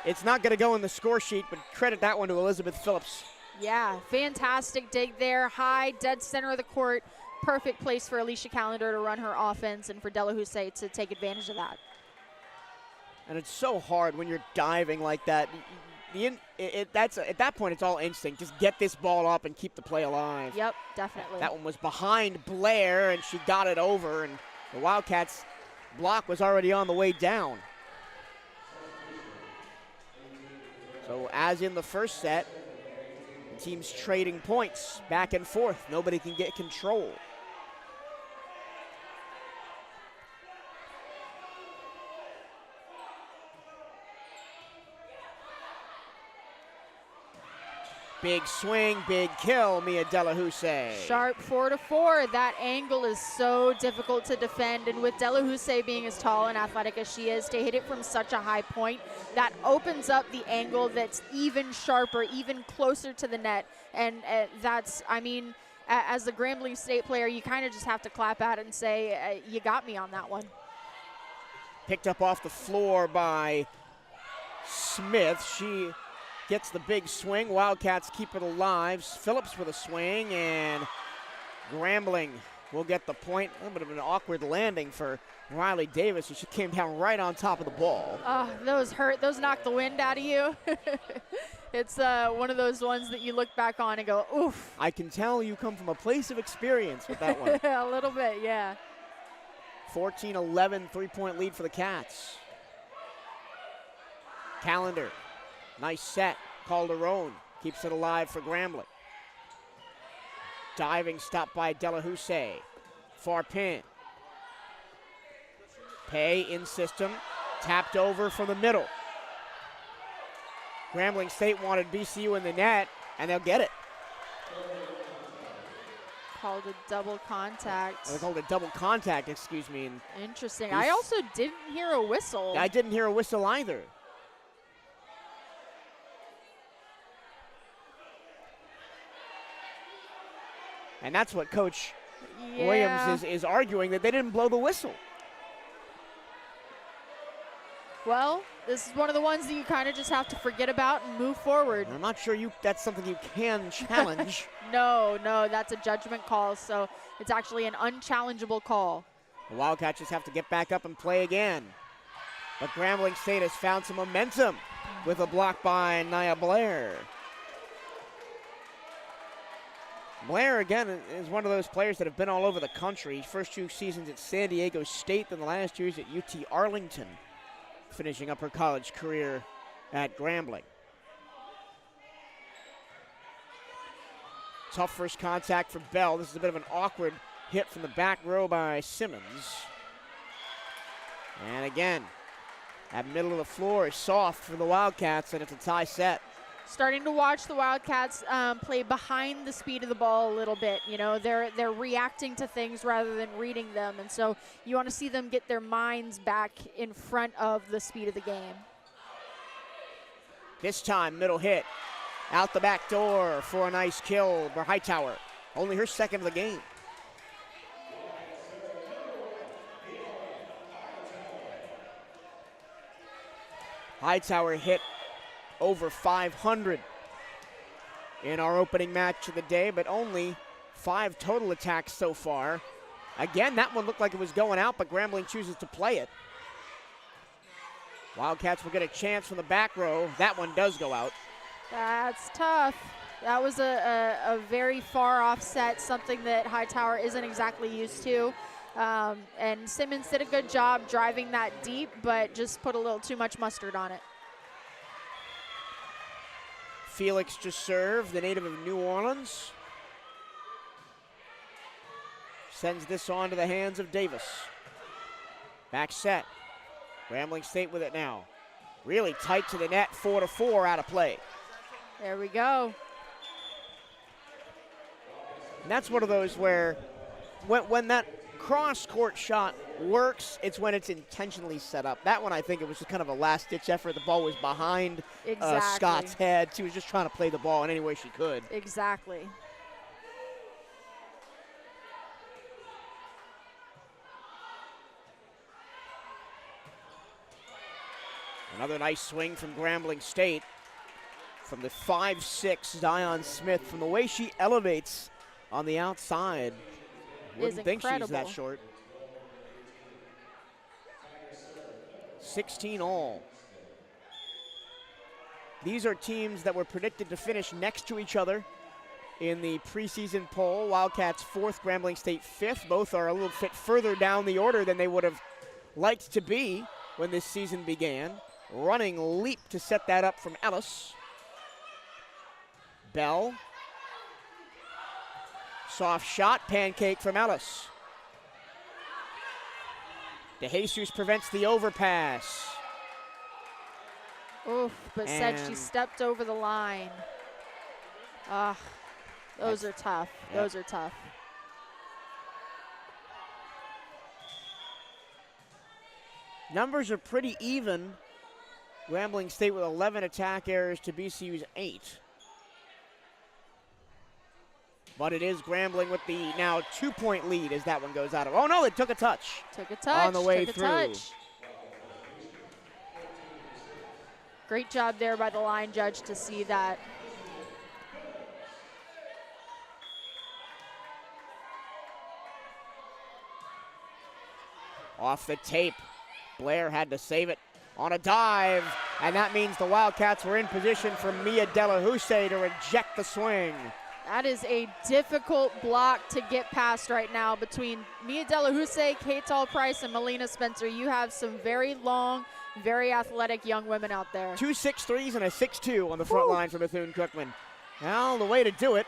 [SPEAKER 1] it's not going to go in the score sheet, but credit that one to Elizabeth Phillips.
[SPEAKER 2] Yeah, fantastic dig there. High, dead center of the court. Perfect place for Alicia Calendar to run her offense and for Delahousse to take advantage of that.
[SPEAKER 1] And it's so hard when you're diving like that. That's at that point, it's all instinct. Just get this ball up and keep the play alive.
[SPEAKER 2] Yep, definitely.
[SPEAKER 1] That one was behind Blair, and she got it over, and the Wildcats' block was already on the way down. So as in the first set, the team's trading points back and forth. Nobody can get control. Big swing, big kill, Mia Delahousse.
[SPEAKER 2] Sharp 4-4. That angle is so difficult to defend, and with Delahousse being as tall and athletic as she is, to hit it from such a high point, that opens up the angle that's even sharper, even closer to the net. And that's, I mean, as a Grambling State player, you kind of just have to clap at it and say, you got me on that one.
[SPEAKER 1] Picked up off the floor by Smith. She gets the big swing. Wildcats keep it alive. Phillips with a swing, and Grambling will get the point. A little bit of an awkward landing for Riley Davis, as she came down right on top of the ball.
[SPEAKER 2] Oh, those hurt. Those knock the wind out of you. It's one of those ones that you look back on and go, oof.
[SPEAKER 1] I can tell you come from a place of experience with that one.
[SPEAKER 2] A little bit, yeah.
[SPEAKER 1] 14-11, three-point lead for the Cats. Calendar. Nice set. Calderon keeps it alive for Grambling. Diving stop by Delahousse. Far pin. Pay in system. Tapped over from the middle. Grambling State wanted BCU in the net, and they'll get it.
[SPEAKER 2] Called a double contact.
[SPEAKER 1] They called it double contact, excuse me.
[SPEAKER 2] Interesting. I also didn't hear a whistle.
[SPEAKER 1] I didn't hear a whistle either. And that's what Coach Williams is arguing, that they didn't blow the whistle.
[SPEAKER 2] Well, this is one of the ones that you kind of just have to forget about and move forward.
[SPEAKER 1] I'm not sure that's something you can challenge.
[SPEAKER 2] No, that's a judgment call, so it's actually an unchallengeable call.
[SPEAKER 1] The Wildcats just have to get back up and play again. But Grambling State has found some momentum with a block by Nia Blair. Blair, again, is one of those players that have been all over the country. First 2 seasons at San Diego State, then the last 2 years at UT Arlington, finishing up her college career at Grambling. Tough first contact for Bell. This is a bit of an awkward hit from the back row by Simmons. And again, that middle of the floor is soft for the Wildcats, and it's a tie set.
[SPEAKER 2] Starting to watch the Wildcats play behind the speed of the ball a little bit. You know, they're reacting to things rather than reading them, and so you want to see them get their minds back in front of the speed of the game.
[SPEAKER 1] This time, middle hit. Out the back door for a nice kill for Hightower. Only her second of the game. Hightower hit over 500 in our opening match of the day, but only 5 total attacks so far. Again, that one looked like it was going out, but Grambling chooses to play it. Wildcats will get a chance from the back row. That one does go out.
[SPEAKER 2] That's tough. That was a very far offset, something that Hightower isn't exactly used to. And Simmons did a good job driving that deep, but just put a little too much mustard on it.
[SPEAKER 1] Felix just served, the native of New Orleans. Sends this on to the hands of Davis. Back set. Grambling State with it now. Really tight to the net, 4-4 out of play.
[SPEAKER 2] There we go.
[SPEAKER 1] And that's one of those where when that cross-court shot works, it's when it's intentionally set up. That one, I think it was just kind of a last-ditch effort. The ball was behind Scott's head. She was just trying to play the ball in any way she could.
[SPEAKER 2] Exactly.
[SPEAKER 1] Another nice swing from Grambling State. From the 5'6", Zion Smith, from the way she elevates on the outside. Wouldn't think she's that short. 16 all. These are teams that were predicted to finish next to each other in the preseason poll. Wildcats 4th, Grambling State 5th. Both are a little bit further down the order than they would have liked to be when this season began. Running leap to set that up from Ellis. Bell. Soft shot, pancake from Ellis. DeJesus prevents the overpass.
[SPEAKER 2] Oof, but said she stepped over the line. Those are tough.
[SPEAKER 1] Yep.
[SPEAKER 2] Those are tough.
[SPEAKER 1] Numbers are pretty even. Grambling State with 11 attack errors to BCU's 8. But it is Grambling with the now 2-point lead as that one goes out of. Oh no, it took a touch.
[SPEAKER 2] Took a touch.
[SPEAKER 1] On the way through.
[SPEAKER 2] Great job there by the line judge to see that.
[SPEAKER 1] Off the tape. Blair had to save it on a dive, and that means the Wildcats were in position for Mia Delahousse to reject the swing.
[SPEAKER 2] That is a difficult block to get past right now between Mia Delahousse, CatEye Price, and Melina Spencer. You have some very long, very athletic young women out there.
[SPEAKER 1] 2 6'3s and a 6'2 on the front line for Bethune-Cookman. Well, the way to do it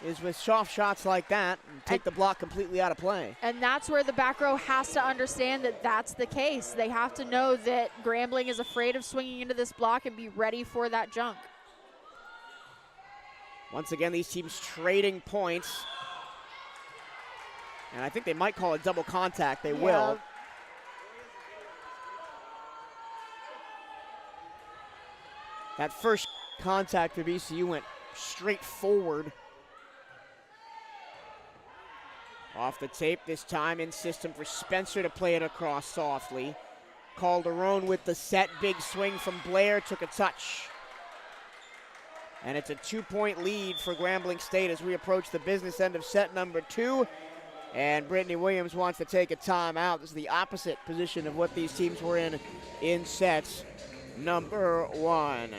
[SPEAKER 1] is with soft shots like that and take the block completely out of play.
[SPEAKER 2] And that's where the back row has to understand that that's the case. They have to know that Grambling is afraid of swinging into this block and be ready for that junk.
[SPEAKER 1] Once again, these teams trading points. And I think they might call it double contact. They will. That first contact for BCU went straight forward. Off the tape this time, in system for Spencer to play it across softly. Calderon with the set, big swing from Blair, took a touch. And it's a 2-point lead for Grambling State as we approach the business end of set number 2. And Brittany Williams wants to take a timeout. This is the opposite position of what these teams were in sets number 1.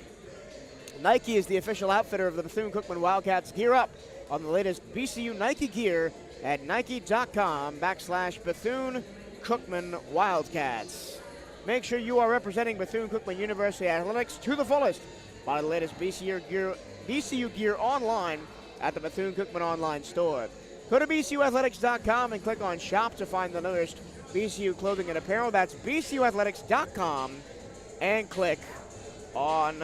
[SPEAKER 1] Nike is the official outfitter of the Bethune-Cookman Wildcats. Gear up on the latest BCU Nike gear at nike.com/Bethune-Cookman Wildcats. Make sure you are representing Bethune-Cookman University Athletics to the fullest. Buy the latest BCU gear online at the Bethune-Cookman online store. Go to bcuathletics.com and click on Shop to find the newest BCU clothing and apparel. That's bcuathletics.com and click on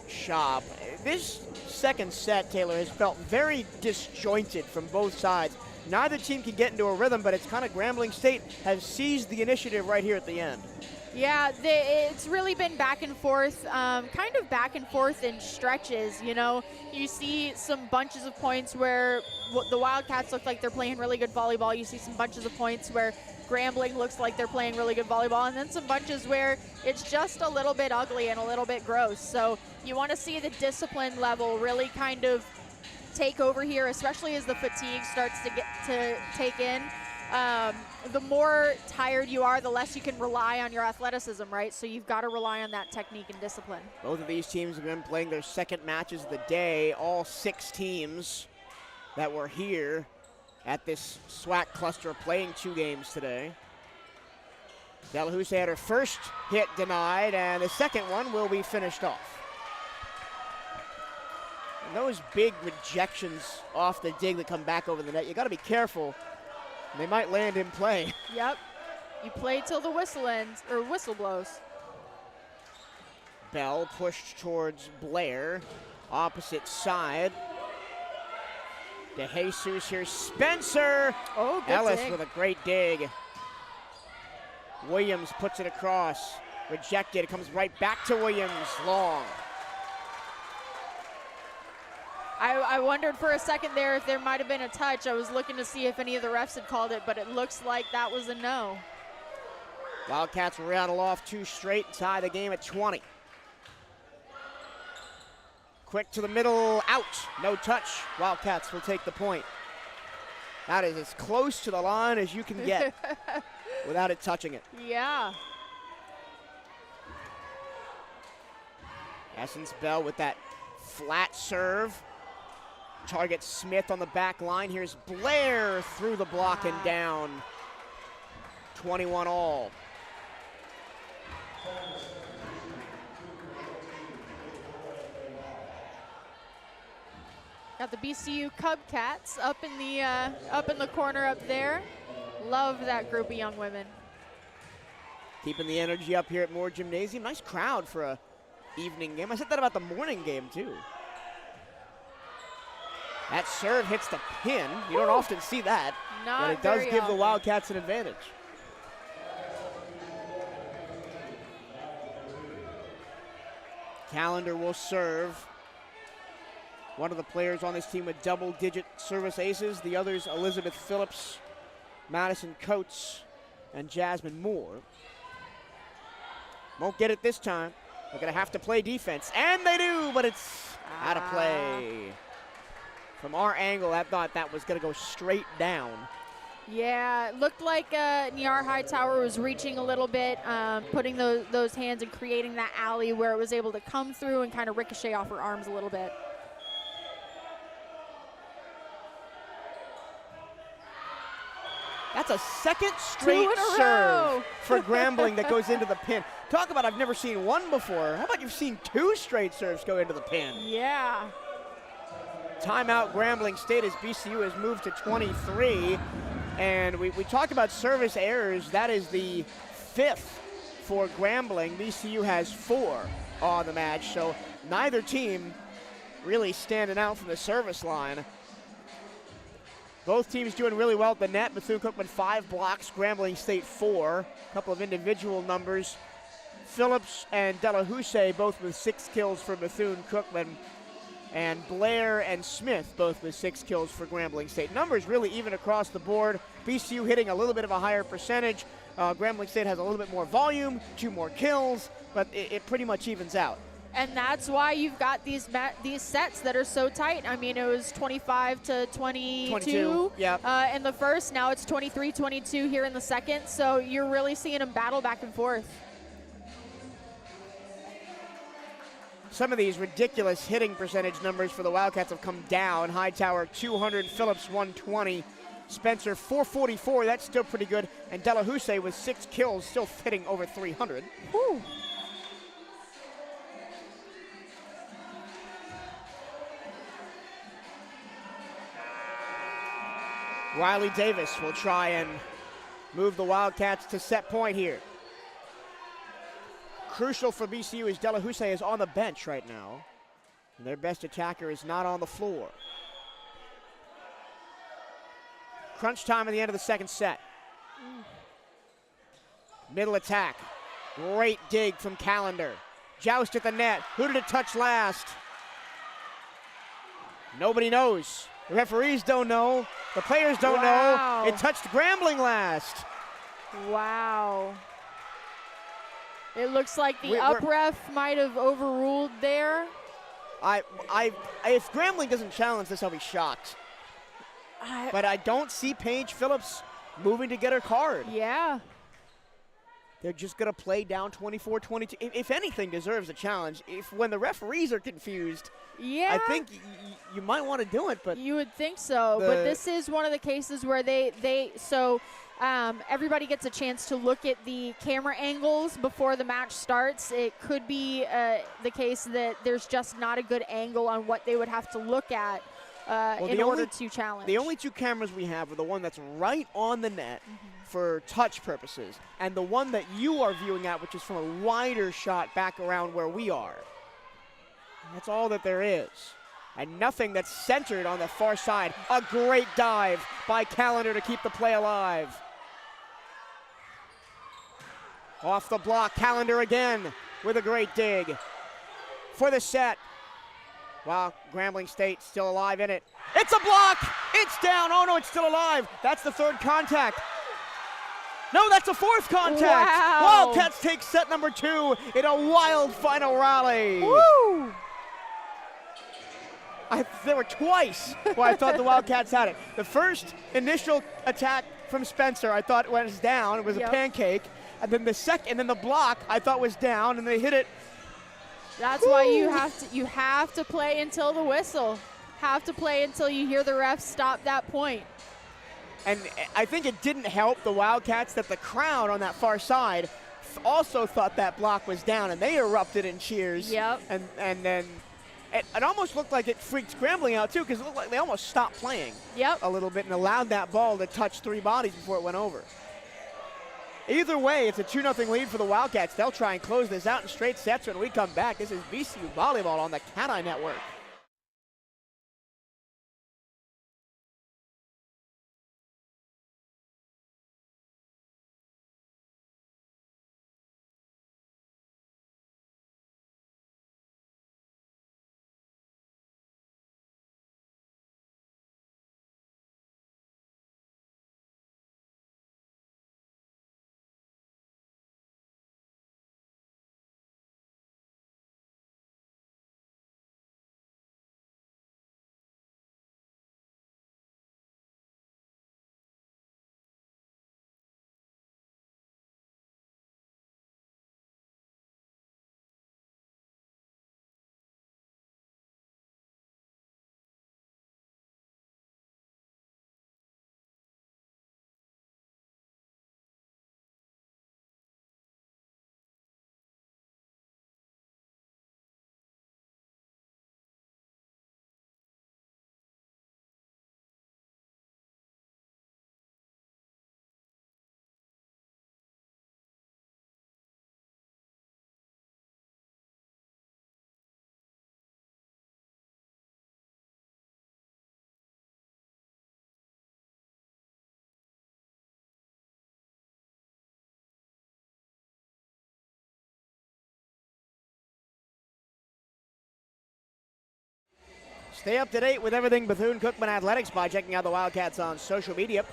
[SPEAKER 1] Shop. This second set, Taylor, has felt very disjointed from both sides. Neither team can get into a rhythm, but it's kind of Grambling State has seized the initiative right here at the end.
[SPEAKER 2] Yeah, it's really been back and forth, kind of back and forth in stretches, you know. You see some bunches of points where the Wildcats look like they're playing really good volleyball. You see some bunches of points where Grambling looks like they're playing really good volleyball, and then some bunches where it's just a little bit ugly and a little bit gross. So you want to see the discipline level really kind of take over here, especially as the fatigue starts to take in. The more tired you are, the less you can rely on your athleticism, right? So you've got to rely on that technique and discipline.
[SPEAKER 1] Both of these teams have been playing their second matches of the day. All 6 teams that were here at this SWAC cluster playing 2 games today. Delahousse had her first hit denied, and the second one will be finished off. And those big rejections off the dig that come back over the net, you got to be careful. They might land in play.
[SPEAKER 2] Yep. You play till the whistle ends, or whistle blows.
[SPEAKER 1] Bell pushed towards Blair. Opposite side. DeJesus here. Spencer.
[SPEAKER 2] Oh, good
[SPEAKER 1] Ellis
[SPEAKER 2] dig.
[SPEAKER 1] with a great dig. Williams puts it across. Rejected. It comes right back to Williams. Long.
[SPEAKER 2] I wondered for a second there if there might have been a touch. I was looking to see if any of the refs had called it, but it looks like that was a no.
[SPEAKER 1] Wildcats rattle off 2 straight and tie the game at 20. Quick to the middle, out. No touch. Wildcats will take the point. That is as close to the line as you can get without it touching it.
[SPEAKER 2] Yeah.
[SPEAKER 1] Essence Bell with that flat serve. Targets Smith on the back line. Here's Blair through the block and down. 21 all.
[SPEAKER 2] Got the BCU Cubcats up in the corner up there. Love that group of young women.
[SPEAKER 1] Keeping the energy up here at Moore Gymnasium. Nice crowd for a evening game. I said that about the morning game too. That serve hits the pin. You don't often see that, but it does give the Wildcats an advantage. Callender will serve. One of the players on this team with double-digit service aces. The others, Elizabeth Phillips, Madison Coates, and Jasmine Moore. Won't get it this time. They're going to have to play defense, and they do, but it's out of play. From our angle, I thought that was going to go straight down.
[SPEAKER 2] Yeah, it looked like Niar Hightower was reaching a little bit, putting those hands and creating that alley where it was able to come through and kind of ricochet off her arms a little bit.
[SPEAKER 1] That's a second straight serve for Grambling that goes into the pin. Talk about I've never seen one before. How about you've seen 2 straight serves go into the pin?
[SPEAKER 2] Yeah.
[SPEAKER 1] Timeout Grambling State as BCU has moved to 23. And we talked about service errors. That is the 5th for Grambling. BCU has 4 on the match, so neither team really standing out from the service line. Both teams doing really well at the net. Bethune-Cookman 5 blocks, Grambling State 4. A couple of individual numbers. Phillips and Delahousse both with 6 kills for Bethune-Cookman. And Blair and Smith both with 6 kills for Grambling State. Numbers really even across the board. BCU hitting a little bit of a higher percentage. Grambling State has a little bit more volume, 2 more kills, but it pretty much evens out.
[SPEAKER 2] And that's why you've got these sets that are so tight. I mean, it was 25 to 22
[SPEAKER 1] yep.
[SPEAKER 2] In the first. Now it's 23-22 here in the second. So you're really seeing them battle back and forth.
[SPEAKER 1] Some of these ridiculous hitting percentage numbers for the Wildcats have come down. Hightower 200, Phillips 120, Spencer 444. That's still pretty good. And Delahousse with 6 kills, still hitting over 300.
[SPEAKER 2] Whew.
[SPEAKER 1] Riley Davis will try and move the Wildcats to set point here. Crucial for BCU is Delahousse is on the bench right now. And their best attacker is not on the floor. Crunch time at the end of the second set. Middle attack. Great dig from Callender. Joust at the net. Who did it touch last? Nobody knows. The referees don't know. The players don't know. It touched Grambling last.
[SPEAKER 2] Wow. It looks like the up ref might have overruled there.
[SPEAKER 1] If Grambling doesn't challenge this, I'll be shocked. But I don't see Paige Phillips moving to get her card.
[SPEAKER 2] Yeah.
[SPEAKER 1] They're just going to play down 24-22. If anything deserves a challenge, when the referees are confused,
[SPEAKER 2] yeah,
[SPEAKER 1] I think you might want to do it. But
[SPEAKER 2] you would think so. But this is one of the cases where everybody gets a chance to look at the camera angles before the match starts. It could be the case that there's just not a good angle on what they would have to look at in order to challenge.
[SPEAKER 1] The only 2 cameras we have are the one that's right on the net for touch purposes, and the one that you are viewing at, which is from a wider shot back around where we are. That's all that there is. And nothing that's centered on the far side. A great dive by Callender to keep the play alive. Off the block, Callender again with a great dig for the set. Wow, Grambling State still alive in it. It's a block! It's down! Oh no, it's still alive! That's the third contact. No, that's a fourth contact!
[SPEAKER 2] Wow.
[SPEAKER 1] Wildcats take set number 2 in a wild final rally.
[SPEAKER 2] Woo!
[SPEAKER 1] There were twice where I thought the Wildcats had it. The first initial attack from Spencer, I thought was down. It was a pancake. And then the second, and then the block, I thought was down, and they hit it.
[SPEAKER 2] That's why you have to play until the whistle. Have to play until you hear the ref stop that point.
[SPEAKER 1] And I think it didn't help the Wildcats that the crowd on that far side also thought that block was down, and they erupted in cheers.
[SPEAKER 2] Yep.
[SPEAKER 1] And then it almost looked like it freaked Grambling out too, because it looked like they almost stopped playing a little bit and allowed that ball to touch 3 bodies before it went over. Either way, it's a 2-0 lead for the Wildcats. They'll try and close this out in straight sets when we come back. This is BCU Volleyball on the CatEye Network. Stay up to date with everything Bethune-Cookman Athletics by checking out the Wildcats on social media.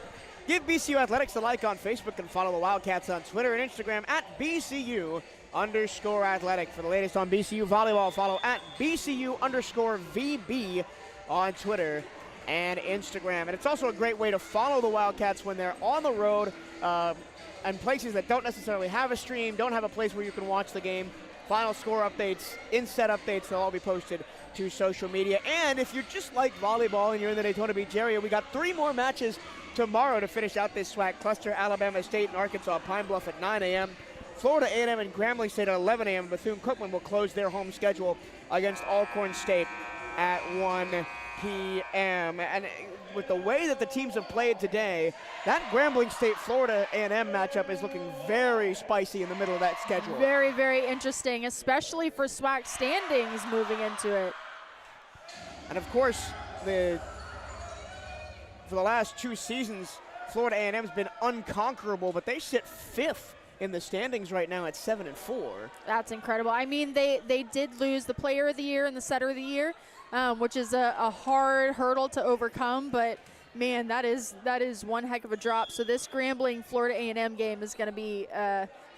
[SPEAKER 1] Give BCU Athletics a like on Facebook and follow the Wildcats on Twitter and Instagram at BCU_athletic. For the latest on BCU Volleyball, follow at BCU_VB on Twitter and Instagram. And it's also a great way to follow the Wildcats when they're on the road and places that don't necessarily have a stream, don't have a place where you can watch the game. Final score updates, in-set updates, they'll all be posted to social media. And if you're just like volleyball and you're in the Daytona Beach area, we got 3 more matches tomorrow to finish out this SWAC cluster. Alabama State and Arkansas Pine Bluff at 9 a.m. Florida A&M and Grambling State at 11 a.m. Bethune-Cookman will close their home schedule against Alcorn State at 1 p.m. And with the way that the teams have played today, that Grambling State-Florida A&M matchup is looking very spicy in the middle of that schedule.
[SPEAKER 2] Very, very interesting, especially for SWAC standings moving into it.
[SPEAKER 1] And of course, for the last 2 seasons, Florida A&M's been unconquerable, but they sit 5th in the standings right now at 7-4. That's
[SPEAKER 2] incredible. I mean, they did lose the Player of the Year and the Setter of the Year, which is a hard hurdle to overcome, but man, that is one heck of a drop. So this Grambling Florida A&M game is going to be,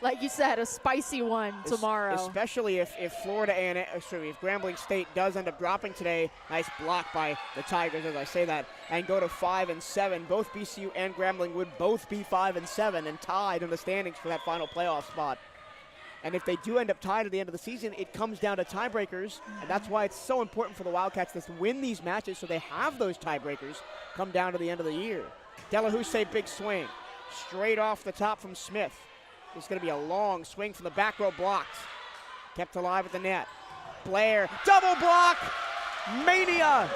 [SPEAKER 2] like you said, a spicy one tomorrow.
[SPEAKER 1] Especially if Florida A&M, if Grambling State does end up dropping today. Nice block by the Tigers as I say that, and go to 5-7. Both BCU and Grambling would both be 5-7 and tied in the standings for that final playoff spot. And if they do end up tied at the end of the season, it comes down to tiebreakers, and that's why it's so important for the Wildcats to win these matches so they have those tiebreakers come down to the end of the year. Delahousse, big swing. Straight off the top from Smith. It's going to be a long swing from the back row, blocked. Kept alive at the net. Blair, double block! Mania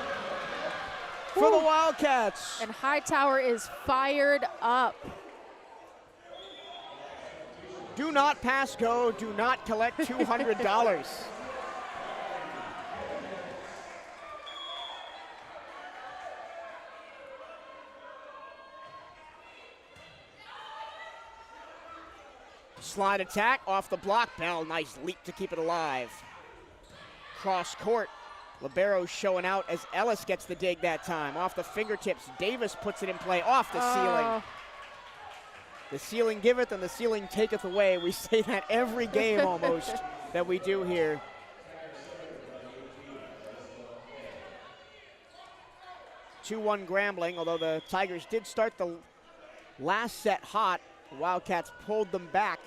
[SPEAKER 1] for the Wildcats.
[SPEAKER 2] And Hightower is fired up.
[SPEAKER 1] Do not pass go, do not collect $200. Slide attack off the block. Bell, nice leap to keep it alive. Cross court. Libero showing out as Ellis gets the dig that time. Off the fingertips. Davis puts it in play off the ceiling. The ceiling giveth and the ceiling taketh away. We say that every game almost that we do here. (2-1) Grambling, although the Tigers did start the last set hot. The Wildcats pulled them back.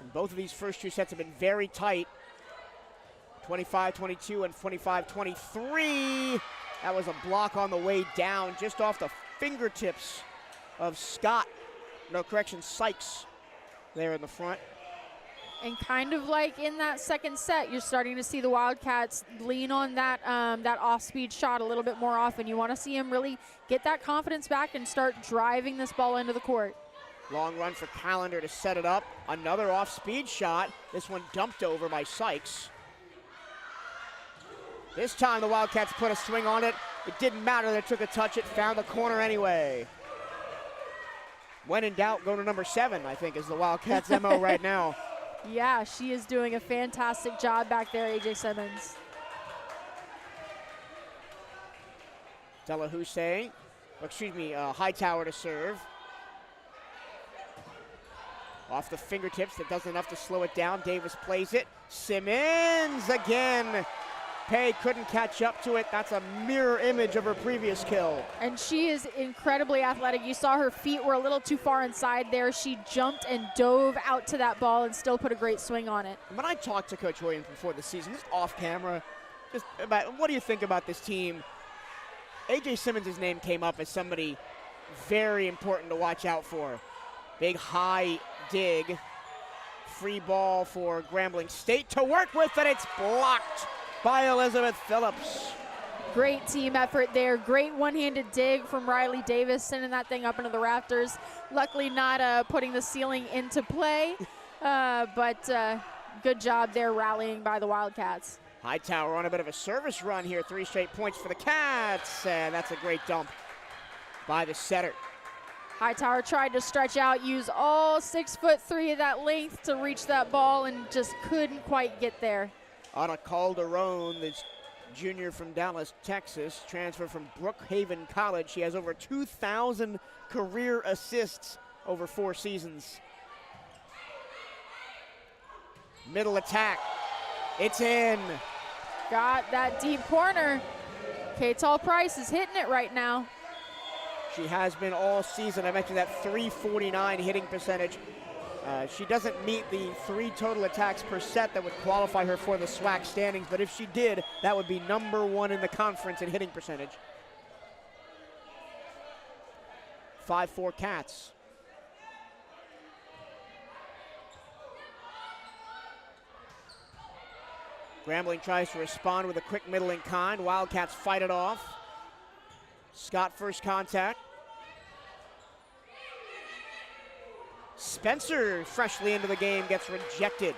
[SPEAKER 1] And both of these first two sets have been very tight. 25-22 and 25-23. That was a block on the way down, just off the fingertips of Sykes there in the front.
[SPEAKER 2] And kind of like in that second set, you're starting to see the Wildcats lean on that that off-speed shot a little bit more often. You want to see them really get that confidence back and start driving this ball into the court.
[SPEAKER 1] Long run for Callender to set it up. Another off-speed shot. This one dumped over by Sykes. This time the Wildcats put a swing on it. It didn't matter that it took a touch. It found the corner anyway. When in doubt, go to number 7, I think, is the Wildcats' MO right now.
[SPEAKER 2] Yeah, she is doing a fantastic job back there, AJ Simmons.
[SPEAKER 1] Hightower to serve. Off the fingertips, that does enough to slow it down. Davis plays it. Simmons again. Pay couldn't catch up to it. That's a mirror image of her previous kill.
[SPEAKER 2] And she is incredibly athletic. You saw her feet were a little too far inside there. She jumped and dove out to that ball and still put a great swing on it.
[SPEAKER 1] When I talked to Coach Williams before the season, just off camera, just about what do you think about this team? AJ Simmons' name came up as somebody very important to watch out for. Big high dig. Free ball for Grambling State to work with, and it's blocked by Elizabeth Phillips.
[SPEAKER 2] Great team effort there. Great one-handed dig from Riley Davis, sending that thing up into the rafters. Luckily not putting the ceiling into play, but good job there rallying by the Wildcats.
[SPEAKER 1] Hightower on a bit of a service run here. 3 straight points for the Cats, and that's a great dump by the setter.
[SPEAKER 2] Hightower tried to stretch out, use all 6'3" of that length to reach that ball and just couldn't quite get there.
[SPEAKER 1] Ana Calderon, this junior from Dallas, Texas, transfer from Brookhaven College. She has over 2,000 career assists over 4 seasons. Middle attack. It's in.
[SPEAKER 2] Got that deep corner. Katall Price is hitting it right now.
[SPEAKER 1] She has been all season. I mentioned that 349 hitting percentage. She doesn't meet the 3 total attacks per set that would qualify her for the SWAC standings, but if she did, that would be number 1 in the conference in hitting percentage. 5-4 Cats. Grambling tries to respond with a quick middle in kind. Wildcats fight it off. Scott first contact. Spencer, freshly into the game, gets rejected.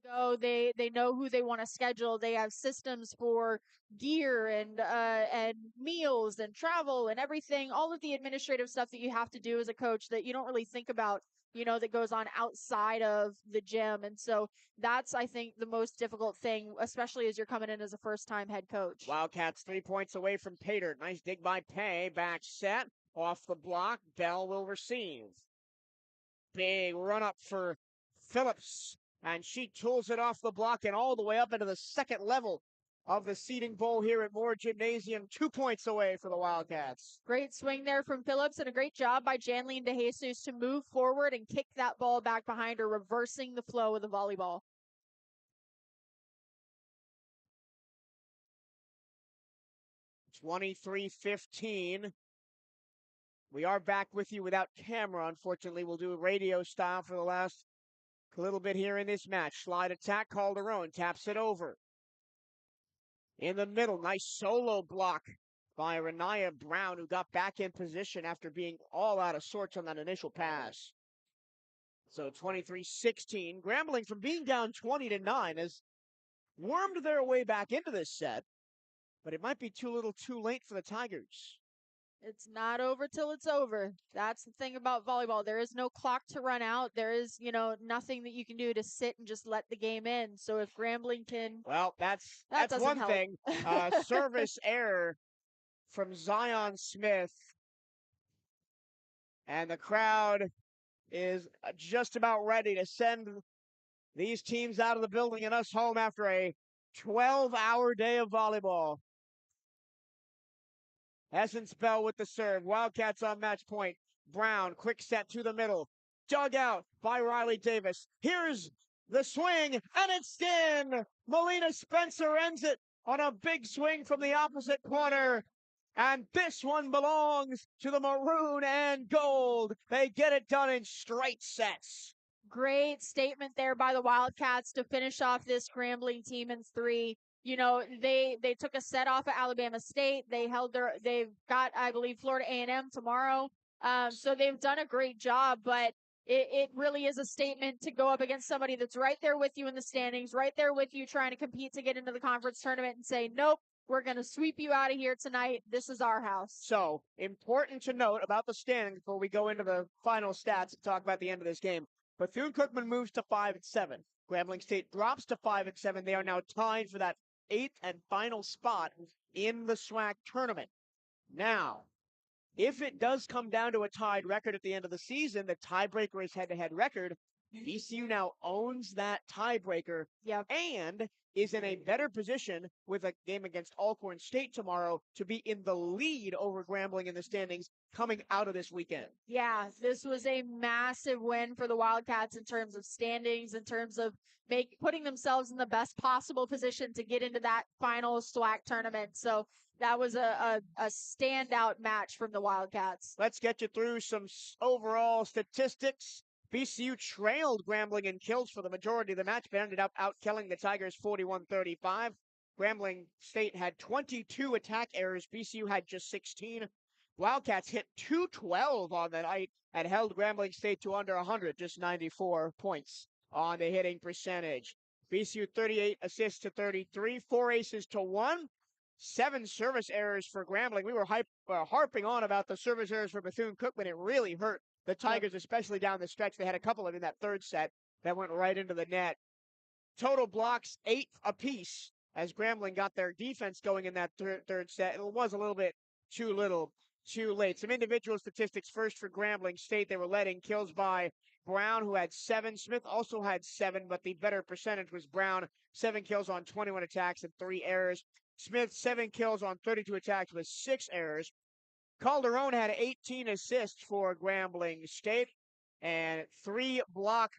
[SPEAKER 2] Go. They know who they want to schedule. They have systems for gear and meals and travel and everything. All of the administrative stuff that you have to do as a coach that you don't really think about, that goes on outside of the gym. And so that's, I think, the most difficult thing, especially as you're coming in as a first-time head coach.
[SPEAKER 1] Wildcats 3 points away from Pater. Nice dig by Pay. Back set. Off the block. Bell will receive. Big run up for Phillips. And she tools it off the block and all the way up into the second level of the seating bowl here at Moore Gymnasium, 2 points away for the Wildcats.
[SPEAKER 2] Great swing there from Phillips and a great job by Janlene DeJesus to move forward and kick that ball back behind her, reversing the flow of the volleyball.
[SPEAKER 1] 23-15. We are back with you without camera, unfortunately. We'll do a radio style for the last little bit here in this match. Slide attack, Calderon taps it over. In the middle, nice solo block by Renaya Brown, who got back in position after being all out of sorts on that initial pass. So 23-16. Grambling, from being down 20-9, has wormed their way back into this set, but it might be too little too late for the Tigers.
[SPEAKER 2] It's not over till it's over. That's the thing about volleyball. There is no clock to run out. There is, nothing that you can do to sit and just let the game in. So if Grambling can...
[SPEAKER 1] Well, that's one
[SPEAKER 2] help.
[SPEAKER 1] thing. Service error from Zion Smith. And the crowd is just about ready to send these teams out of the building and us home after a 12-hour day of volleyball. Essence Bell with the serve. Wildcats on match point. Brown, quick set to the middle. Dug out by Riley Davis. Here's the swing, and it's in! Melina Spencer ends it on a big swing from the opposite corner. And this one belongs to the maroon and gold. They get it done in straight sets.
[SPEAKER 2] Great statement there by the Wildcats to finish off this Grambling team in 3. They took a set off at Alabama State. They've got, I believe, Florida A&M tomorrow. So they've done a great job, but it really is a statement to go up against somebody that's right there with you in the standings, right there with you trying to compete to get into the conference tournament and say, nope, we're going to sweep you out of here tonight. This is our house.
[SPEAKER 1] So important to note about the standings before we go into the final stats and talk about the end of this game. Bethune-Cookman moves to 5-7. Grambling State drops to 5-7. They are now tied for that 8th and final spot in the SWAC tournament. Now, if it does come down to a tied record at the end of the season, the tiebreaker is head-to-head record. VCU now owns that tiebreaker and is in a better position with a game against Alcorn State tomorrow to be in the lead over Grambling in the standings coming out of this weekend.
[SPEAKER 2] Yeah, this was a massive win for the Wildcats in terms of standings, in terms of putting themselves in the best possible position to get into that final SWAC tournament. So that was a standout match from the Wildcats.
[SPEAKER 1] Let's get you through some overall statistics. VCU trailed Grambling in kills for the majority of the match, but ended up out-killing the Tigers 41-35. Grambling State had 22 attack errors. VCU had just 16. Wildcats hit 212 on the night and held Grambling State to under 100, just 94 points on the hitting percentage. VCU 38 assists to 33, 4 aces to 1. 7 service errors for Grambling. We were harping on about the service errors for Bethune-Cookman. It really hurt the Tigers, especially down the stretch. They had a couple of in that third set that went right into the net. Total blocks, 8 apiece, as Grambling got their defense going in that third set. It was a little bit too little, too late. Some individual statistics first for Grambling State. They were led in kills by Brown, who had 7. Smith also had 7, but the better percentage was Brown. 7 kills on 21 attacks and 3 errors. Smith, 7 kills on 32 attacks with 6 errors. Calderon had 18 assists for Grambling State and 3 block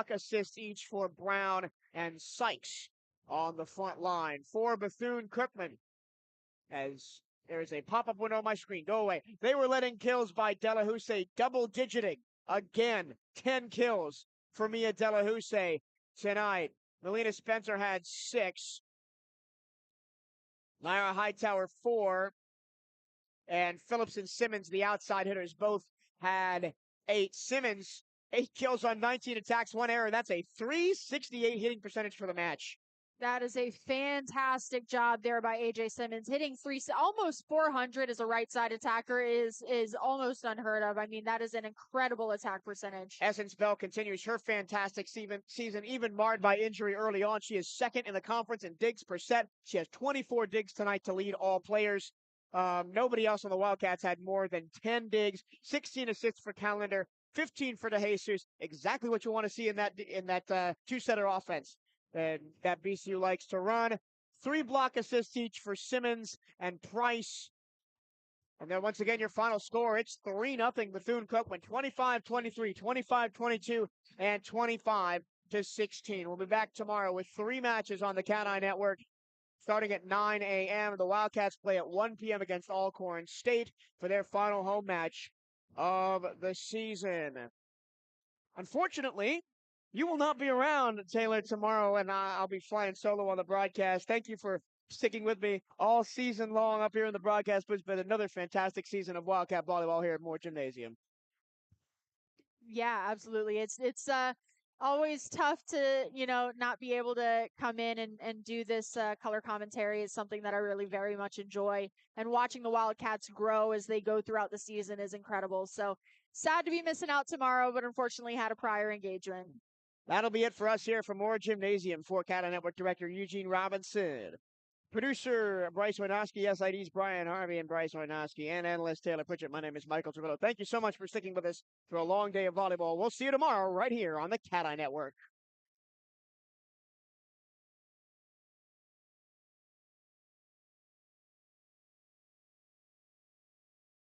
[SPEAKER 1] assists each for Brown and Sykes on the front line. For Bethune-Cookman, as there is a pop-up window on my screen. Go away. They were led in kills by Delahousse, double-digiting. Again, 10 kills for Mia Delahousse tonight. Melina Spencer had 6. Lyra Hightower 4. And Phillips and Simmons, the outside hitters, both had 8. Simmons, 8 kills on 19 attacks, 1 error. That's a .368 hitting percentage for the match.
[SPEAKER 2] That is a fantastic job there by AJ Simmons. Hitting almost 400 as a right side attacker is almost unheard of. I mean, that is an incredible attack percentage.
[SPEAKER 1] Essence Bell continues her fantastic season, even marred by injury early on. She is second in the conference in digs per set. She has 24 digs tonight to lead all players. Nobody else on the Wildcats had more than 10 digs, 16 assists for Calendar, 15 for DeJesus. Exactly what you want to see in that two-setter offense. that BCU likes to run. 3 block assists each for Simmons and Price. And then once again, your final score, it's 3-0 Bethune-Cookman, 25-23, 25-22, and 25-16. We'll be back tomorrow with 3 matches on the CatEye Network starting at 9 a.m. The Wildcats play at 1 p.m. against Alcorn State for their final home match of the season. Unfortunately, you will not be around, Taylor, tomorrow, and I'll be flying solo on the broadcast. Thank you for sticking with me all season long up here in the broadcast booth. It's been another fantastic season of Wildcat volleyball here at Moore Gymnasium.
[SPEAKER 2] Yeah, absolutely. It's always tough to, not be able to come in and do this color commentary. Is something that I really very much enjoy. And watching the Wildcats grow as they go throughout the season is incredible. So sad to be missing out tomorrow, but unfortunately had a prior engagement.
[SPEAKER 1] That'll be it for us here from Moore Gymnasium. For CatEye Network Director Eugene Robinson, producer Bryce Wojnowski, SID's Brian Harvey and Bryce Wojnowski, and analyst Taylor Pritchett. My name is Michael Travillo. Thank you so much for sticking with us through a long day of volleyball. We'll see you tomorrow right here on the CatEye Network.